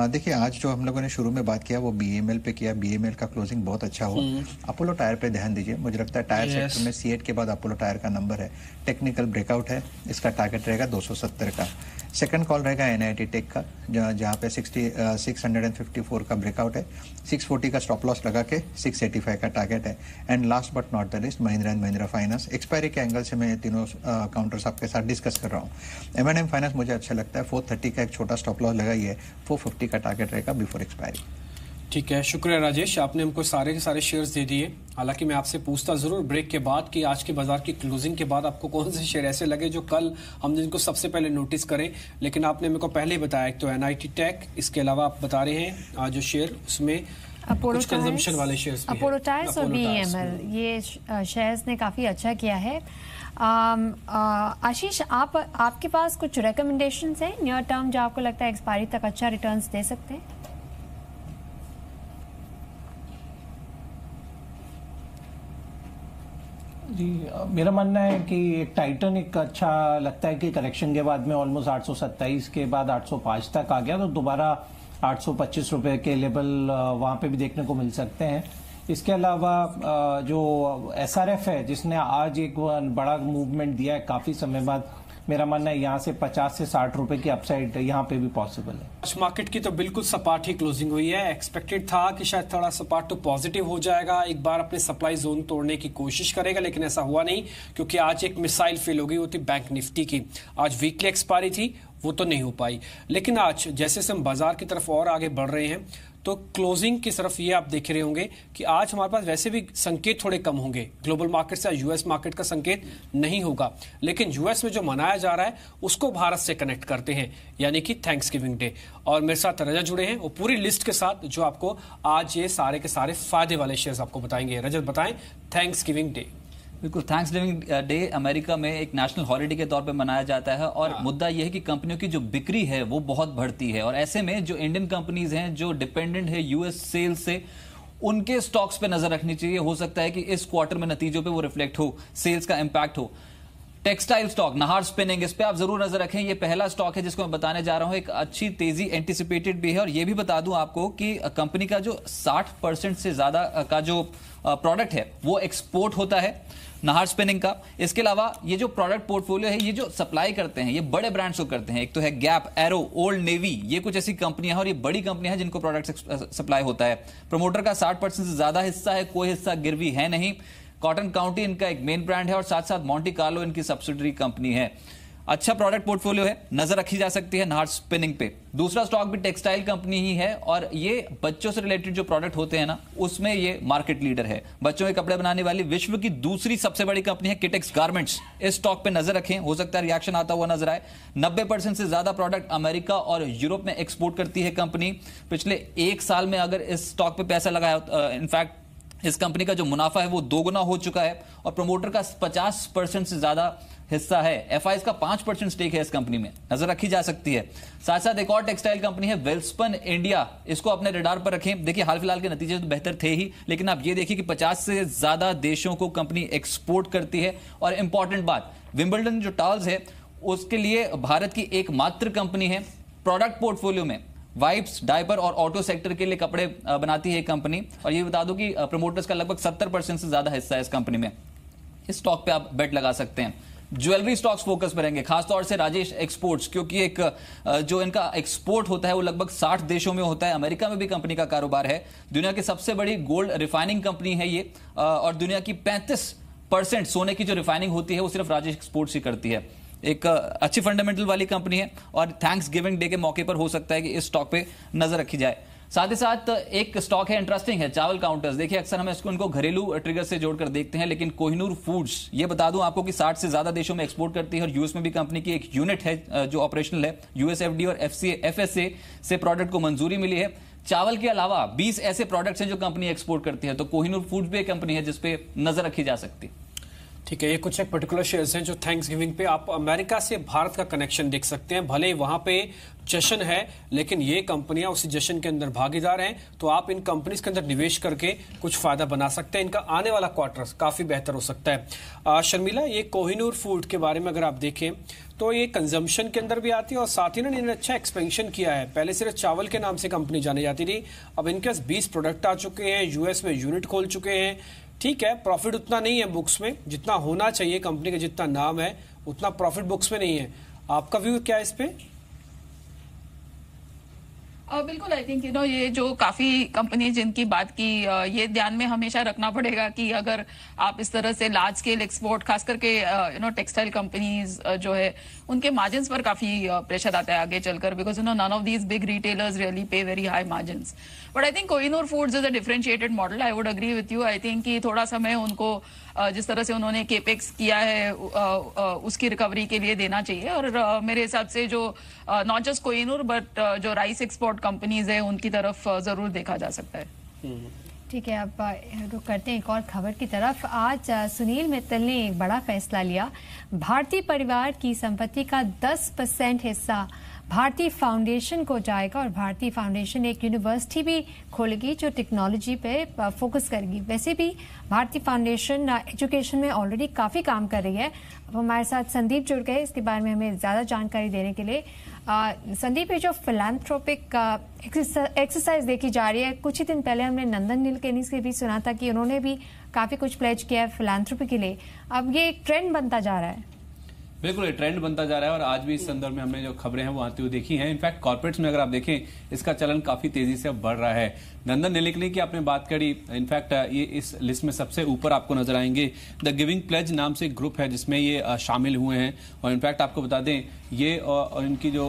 देखिए आज जो हम लोगों ने शुरू में बात किया वो BEML पे किया, BEML का क्लोजिंग बहुत अच्छा हुआ। अपोलो टायर पे ध्यान दीजिए, मुझे लगता है टायर सेक्टर में C8 के बाद अपोलो टायर का नंबर है, टेक्निकल ब्रेकआउट है, इसका टारगेट रहेगा 270 का। सेकंड कॉल रहेगा NIT टेक का, जहाँ पे 654 का ब्रेकआउट है, 640 का स्टॉप लॉस लगा के 685 का टारगेट है। And last but not the list Mahindra and Mahindra finance. Expiry के एंगल से मैं तीनों काउंटर्स आपके साथ डिस्कस कर रहा हूँ। M&M फाइनेंस मुझे अच्छा लगता है, 430 का एक छोटा स्टॉप लॉस लगाई है, 450 का टारगेट रहेगा बिफोर एक्सपायरी। ठीक है, शुक्रिया राजेश, आपने हमको सारे के सारे शेयर्स दे दिए। हालांकि मैं आपसे पूछता जरूर ब्रेक के बाद कि आज के बाजार की क्लोजिंग के बाद आपको कौन से शेयर ऐसे लगे जो कल हम जिनको सबसे पहले नोटिस करें, लेकिन आपने मेरे को पहले ही बताया। एक तो NIT टेक, इसके अलावा आप बता रहे हैं आज जो शेयर उसमें कुछ कंजम्पशन वाले शेयर्स भी हैं। अपोलो टायर्स और BEML, ये शेयर्स ने काफी अच्छा किया है। आशीष, आपके पास कुछ रिकमेंडेशंस हैं नियर टर्म जो आपको लगता है एक्सपायरी तक अच्छा रिटर्न्स दे सकते हैं? जी, मेरा मानना है कि टाइटन एक अच्छा लगता है कि करेक्शन के बाद में ऑलमोस्ट 827 के बाद 805 तक आ गया, तो दोबारा 825 रुपए के लेवल वहां पे भी देखने को मिल सकते हैं। इसके अलावा जो SRF है जिसने आज एक बड़ा मूवमेंट दिया है काफी समय बाद, मेरा मानना है यहाँ से 50 से 60 रुपए की अपसाइड यहाँ पे भी पॉसिबल है। आज मार्केट की तो बिल्कुल सपाट ही क्लोजिंग हुई है। एक्सपेक्टेड था कि शायद थोड़ा सपाट तो पॉजिटिव हो जाएगा, एक बार अपने सप्लाई जोन तोड़ने की कोशिश करेगा, लेकिन ऐसा हुआ नहीं क्योंकि आज एक मिसाइल फेल हो गई, वो थी बैंक निफ्टी की। आज वीकली एक्सपायरी थी वो तो नहीं हो पाई। लेकिन आज जैसे हम बाजार की तरफ और आगे बढ़ रहे हैं तो क्लोजिंग की तरफ ये आप देख रहे होंगे कि आज हमारे पास वैसे भी संकेत थोड़े कम होंगे, ग्लोबल मार्केट से यूएस मार्केट का संकेत नहीं होगा, लेकिन यूएस में जो मनाया जा रहा है उसको भारत से कनेक्ट करते हैं, यानी कि थैंक्सगिविंग डे। और मेरे साथ रजत जुड़े हैं वो पूरी लिस्ट के साथ जो आपको आज ये सारे के सारे फायदे वाले शेयर्स आपको बताएंगे। रजत बताएं, थैंक्सगिविंग डे। बिल्कुल, थैंक्सगिविंग डे अमेरिका में एक नेशनल हॉलिडे के तौर पे मनाया जाता है और मुद्दा यह है कि कंपनियों की जो बिक्री है वो बहुत बढ़ती है और ऐसे में जो इंडियन कंपनीज हैं जो डिपेंडेंट है यूएस सेल्स से, उनके स्टॉक्स पे नजर रखनी चाहिए। हो सकता है कि इस क्वार्टर में नतीजों पे वो रिफ्लेक्ट हो, सेल्स का इंपैक्ट हो। टेक्सटाइल स्टॉक नाहर स्पिनिंग, इस पे आप जरूर नजर रखें। ये पहला स्टॉक है जिसको मैं बताने जा रहा हूं, एक अच्छी तेजी एंटिसिपेटेड भी है और ये भी बता दूं आपको कि कंपनी का जो 60% से ज्यादा का जो प्रोडक्ट है वो एक्सपोर्ट होता है नाहर स्पिनिंग का। इसके अलावा ये जो प्रोडक्ट पोर्टफोलियो है, ये जो सप्लाई करते हैं ये बड़े ब्रांड्स को करते हैं। एक तो है गैप, एरो, ओल्ड नेवी, ये कुछ ऐसी कंपनियां हैं और ये बड़ी कंपनियां हैं जिनको प्रोडक्ट सप्लाई होता है। प्रमोटर का 60% से ज्यादा हिस्सा है, कोई हिस्सा गिरवी है नहीं। कॉटन काउंटी इनका एक मेन ब्रांड है और साथ साथ मॉन्टी कार्लो इनकी सब्सिडरी कंपनी है। अच्छा प्रोडक्ट पोर्टफोलियो है, नजर रखी जा सकती है नाहर स्पिनिंग पे। दूसरा स्टॉक भी टेक्सटाइल कंपनी ही है और ये बच्चों से रिलेटेड जो प्रोडक्ट होते हैं ना, उसमें ये मार्केट लीडर है। बच्चों के कपड़े बनाने वाली विश्व की दूसरी सबसे बड़ी कंपनी है किटेक्स गारमेंट्स। इस स्टॉक पे नजर रखें, हो सकता है रिएक्शन आता हुआ नजर आए। 90% से ज्यादा प्रोडक्ट अमेरिका और यूरोप में एक्सपोर्ट करती है कंपनी। पिछले 1 साल में अगर इस स्टॉक पे पैसा लगाया, इनफैक्ट इस कंपनी का जो मुनाफा है वो 2 गुना हो चुका है और प्रमोटर का 50% से ज्यादा हिस्सा है। एफआईज का 5% स्टेक है इस कंपनी में, नजर रखी जा सकती है। साथ साथ एक और टेक्सटाइल कंपनी है वेल्सपन इंडिया, इसको अपने रडार पर रखें। देखिए हाल फिलहाल के नतीजे तो बेहतर थे ही, लेकिन आप ये देखिए कि 50 से ज्यादा देशों को कंपनी एक्सपोर्ट करती है। और इंपॉर्टेंट बात, विंबलडन जो टावल्स है उसके लिए भारत की एकमात्र कंपनी है। प्रोडक्ट पोर्टफोलियो में वाइप्स, डायपर और ऑटो सेक्टर के लिए कपड़े बनाती है कंपनी और ये बता दो कि प्रमोटर्स का लगभग 70% से ज्यादा हिस्सा है इस कंपनी में। इस स्टॉक पे आप बेट लगा सकते हैं। ज्वेलरी स्टॉक्स फोकस पर रहेंगे, खासतौर से राजेश एक्सपोर्ट्स, क्योंकि एक जो इनका एक्सपोर्ट होता है वो लगभग 60 देशों में होता है। अमेरिका में भी कंपनी का कारोबार है। दुनिया की सबसे बड़ी गोल्ड रिफाइनिंग कंपनी है ये और दुनिया की 35% सोने की जो रिफाइनिंग होती है वो सिर्फ राजेश एक्सपोर्ट्स ही करती है। एक अच्छी फंडामेंटल वाली कंपनी है और थैंक्स गिविंग डे के मौके पर हो सकता है कि इस स्टॉक पे नजर रखी जाए। साथ ही साथ एक स्टॉक है, इंटरेस्टिंग है, चावल काउंटर्स। देखिए अक्सर हम इसको इनको घरेलू ट्रिगर से जोड़कर देखते हैं, लेकिन कोहिनूर फूड्स, ये बता दूं आपको कि 60 से ज्यादा देशों में एक्सपोर्ट करती है और यूएस में भी कंपनी की एक यूनिट है जो ऑपरेशनल है। यूएसएफडी और एफएसए से प्रोडक्ट को मंजूरी मिली है। चावल के अलावा 20 ऐसे प्रोडक्ट्स हैं जो कंपनी एक्सपोर्ट करती है, तो कोहिनूर फूड्स भी एक कंपनी है जिसपे नजर रखी जा सकती है। ठीक है, ये कुछ एक पर्टिकुलर शेयर्स हैं जो थैंक्स गिविंग पे आप अमेरिका से भारत का कनेक्शन देख सकते हैं। भले वहां पे जश्न है लेकिन ये कंपनियां उसी जश्न के अंदर भागीदार हैं, तो आप इन कंपनीज के अंदर निवेश करके कुछ फायदा बना सकते हैं। इनका आने वाला क्वार्टर काफी बेहतर हो सकता है। शर्मिला, ये कोहिनूर फूड के बारे में अगर आप देखें तो ये कंजम्पशन के अंदर भी आती है और साथ ही ना इन्होंने अच्छा एक्सपेंशन किया है। पहले सिर्फ चावल के नाम से कंपनी जानी जाती थी, अब इनके पास 20 प्रोडक्ट आ चुके हैं, यूएस में यूनिट खोल चुके हैं। ठीक है, प्रॉफिट उतना नहीं है बुक्स में जितना होना चाहिए, कंपनी का जितना नाम है उतना प्रॉफिट बुक्स में नहीं है। आपका व्यू क्या है इस पे? बिल्कुल, आई थिंक ये जो काफी कंपनी जिनकी बात की, ये ध्यान में हमेशा रखना पड़ेगा कि अगर आप इस तरह से लार्ज स्केल एक्सपोर्ट, खास करके टेक्सटाइल कंपनीज जो है उनके मार्जिन्स पर काफी प्रेशर आता है आगे चलकर, because none of these big retailers really pay very high margins. But I think Kohinoor foods is a differentiated model. I would agree with you. I think कि थोड़ा समय उनको जिस तरह से उन्होंने केपेक्स किया है उसकी रिकवरी के लिए देना चाहिए और मेरे हिसाब से जो नॉट जस्ट कोहिनूर बट जो राइस एक्सपोर्ट कंपनीज है उनकी तरफ जरूर देखा जा सकता है। ठीक है, अब रुक करते हैं एक और खबर की तरफ। आज सुनील मित्तल ने एक बड़ा फैसला लिया। भारतीय परिवार की संपत्ति का 10% हिस्सा भारतीय फाउंडेशन को जाएगा और भारतीय फाउंडेशन एक यूनिवर्सिटी भी खोलेगी जो टेक्नोलॉजी पे फोकस करेगी। वैसे भी भारतीय फाउंडेशन एजुकेशन में ऑलरेडी काफ़ी काम कर रही है। अब हमारे साथ संदीप जुड़ गए इसके बारे में हमें ज़्यादा जानकारी देने के लिए। संदीप, ये जो फिलैंथ्रोपिक एक्सरसाइज देखी जा रही है, कुछ ही दिन पहले हमने नंदन नीलकेनी से भी सुना था कि उन्होंने भी काफ़ी कुछ प्लेज किया है फिलैंथ्रोपी के लिए। अब ये एक ट्रेंड बनता जा रहा है। बिल्कुल ये ट्रेंड बनता जा रहा है और आज भी इस संदर्भ में हमने जो खबरें हैं वो आती हुई देखी हैं। इनफैक्ट कॉर्पोरेट्स में अगर आप देखें इसका चलन काफी तेजी से अब बढ़ रहा है। नंदन नीलेकनी की आपने बात करी, इनफैक्ट ये इस लिस्ट में सबसे ऊपर आपको नजर आएंगे। द गिविंग प्लेज नाम से एक ग्रुप है जिसमें ये शामिल हुए हैं और इनफैक्ट आपको बता दें ये और इनकी जो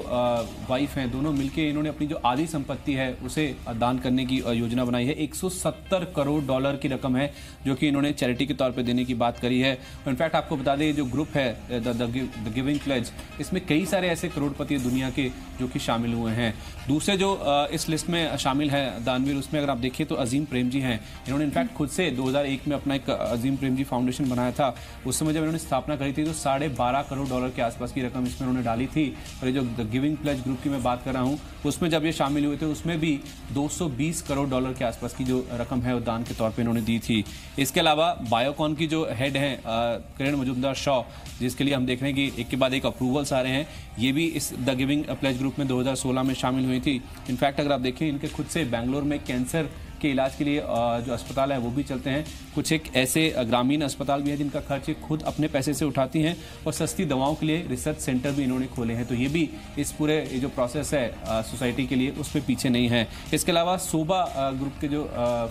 वाइफ हैं दोनों मिलकर इन्होंने अपनी जो आधी संपत्ति है उसे दान करने की योजना बनाई है। 170 करोड़ डॉलर की रकम है जो कि इन्होंने चैरिटी के तौर पे देने की बात करी है। इनफैक्ट आपको बता दें जो ग्रुप है द गिविंग प्लेज, इसमें कई सारे ऐसे करोड़पति दुनिया के जो कि शामिल हुए हैं। दूसरे जो इस लिस्ट में शामिल है दानवीर, उसमें अगर आप देखें तो अजीम प्रेमजी हैं। इन्होंने इनफैक्ट खुद से 2001 में अपना एक अजीम प्रेमजी फाउंडेशन बनाया था। उस समय जब इन्होंने स्थापना करी थी तो 12.5 करोड़ डॉलर के आसपास की रकम इसमें उन्होंने डाली थी। और ये जो द गिविंग प्लेज ग्रुप की मैं बात कर रहा हूँ उसमें जब ये शामिल हुए थे उसमें भी 220 करोड़ डॉलर के आसपास की जो रकम है वो दान के तौर पे इन्होंने दी थी। इसके अलावा बायोकॉन की जो हेड है किरण मजूमदार शॉ, जिसके लिए हम देख रहे हैं कि एक के बाद एक अप्रूवल्स आ रहे हैं, ये भी इस द गिविंग प्लेज ग्रुप में 2016 में शामिल हुई थी। इनफैक्ट अगर आप देखें इनके खुद से बेंगलोर में कैंसर के इलाज के लिए जो अस्पताल है वो भी चलते हैं। कुछ एक ऐसे ग्रामीण अस्पताल भी है जिनका खर्च ये खुद अपने पैसे से उठाती हैं और सस्ती दवाओं के लिए रिसर्च सेंटर भी इन्होंने खोले हैं। तो ये भी इस पूरे ये जो प्रोसेस है सोसाइटी के लिए उस पर पीछे नहीं है। इसके अलावा सोबा ग्रुप के जो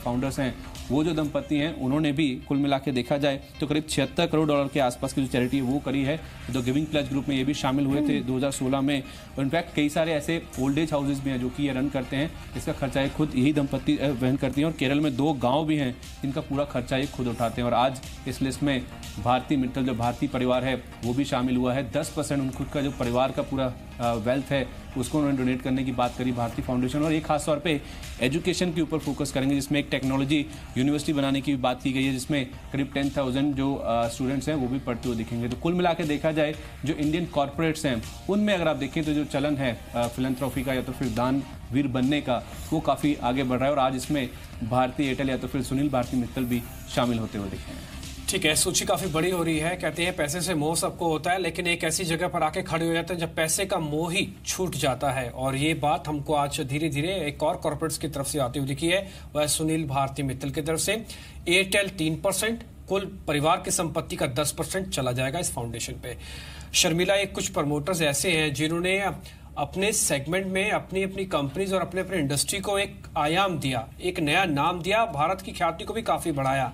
फाउंडर्स हैं वो जो दंपति हैं उन्होंने भी कुल मिला के देखा जाए तो करीब 76 करोड़ डॉलर के आसपास की जो चैरिटी है वो करी है। द गिविंग प्लेज ग्रुप में ये भी शामिल हुए थे 2016 में। और इनफैक्ट कई सारे ऐसे ओल्ड एज हाउसेज भी हैं जो कि ये रन करते हैं, इसका खर्चा ये खुद यही दंपति वहन करती हैं। और केरल में 2 गांव भी हैं जिनका पूरा खर्चा ये खुद उठाते हैं। और आज इस लिस्ट में भारती मित्तल जो भारतीय परिवार है वो भी शामिल हुआ है। 10% उन खुद का जो परिवार का पूरा वेल्थ है उसको उन्होंने डोनेट करने की बात करी भारतीय फाउंडेशन। और एक खास तौर पे एजुकेशन के ऊपर फोकस करेंगे जिसमें एक टेक्नोलॉजी यूनिवर्सिटी बनाने की बात की गई है जिसमें करीब 10,000 जो स्टूडेंट्स हैं वो भी पढ़ते हुए दिखेंगे। तो कुल मिला के देखा जाए जो इंडियन कॉर्पोरेट्स हैं उनमें अगर आप देखें तो जो चलन है फिलैंथ्रोपी का या तो फिर दानवीर बनने का वो काफ़ी आगे बढ़ रहा है। और आज इसमें भारती एयरटेल या तो फिर सुनील भारती मित्तल भी शामिल होते हुए दिखे हैं। ठीक है, सूची काफी बड़ी हो रही है। कहते हैं पैसे से मोह सबको होता है, लेकिन एक ऐसी जगह पर आके खड़े हो जाते हैं जब पैसे का मोह ही छूट जाता है। और ये बात हमको आज धीरे धीरे एक और कॉर्पोरेट्स की तरफ से आती हुई दिखी है, वह सुनील भारती मित्तल की तरफ से। एयरटेल 3%, कुल परिवार की संपत्ति का 10% चला जाएगा इस फाउंडेशन पे। शर्मिला, एक कुछ प्रमोटर्स ऐसे हैं जिन्होंने अपने सेगमेंट में अपनी अपनी कंपनीज और अपने अपने इंडस्ट्री को एक आयाम दिया, एक नया नाम दिया, भारत की ख्याति को भी काफी बढ़ाया।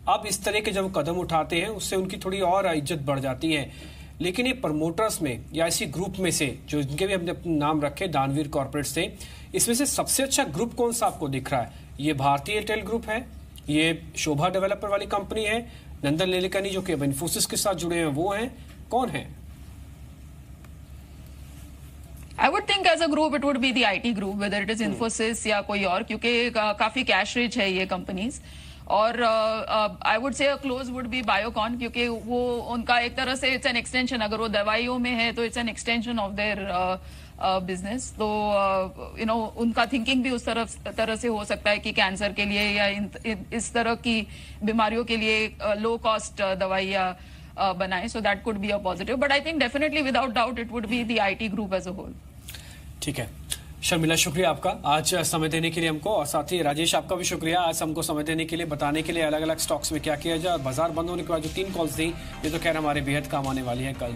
अब इस तरह के जब कदम उठाते हैं उससे उनकी थोड़ी और इज्जत बढ़ जाती है। लेकिन ये प्रमोटर्स में या इसी ग्रुप में से जो इनके भी हमने अपने नाम रखे दानवीर कॉर्पोरेट से, इसमें से सबसे अच्छा ग्रुप कौन सा आपको दिख रहा है? ये भारतीय एयरटेल ग्रुप है, ये शोभा डेवलपर वाली कंपनी है, नंदन नीलेकनी जो कि अब इन्फोसिस के साथ जुड़े हैं वो हैं, कौन है? I would think as a group it would be the IT group, whether it is Infosys या कोई और, क्योंकि काफी कैश रिच है ये कंपनीज। और I would say close would be Biocon, क्योंकि वो उनका एक तरह से इट्स एन एक्सटेंशन, अगर वो दवाइयों में है तो it's an extension of their business. तो यू नो उनका थिंकिंग भी उस तरह से हो सकता है कि कैंसर के लिए या इस तरह की बीमारियों के लिए लो कॉस्ट दवाइयाँ बनाए। So that could be a positive, but I think definitely without doubt it would be the IT group as a whole. ठीक है शर्मिला, शुक्रिया आपका आज समय देने के लिए हमको, और साथ ही राजेश आपका भी शुक्रिया आज हमको समय देने के लिए, बताने के लिए अलग अलग स्टॉक्स में क्या किया जाए। और बाजार बंद होने के बाद जो 3 कॉल्स थी ये तो खैर हमारे बेहद काम आने वाली है कल।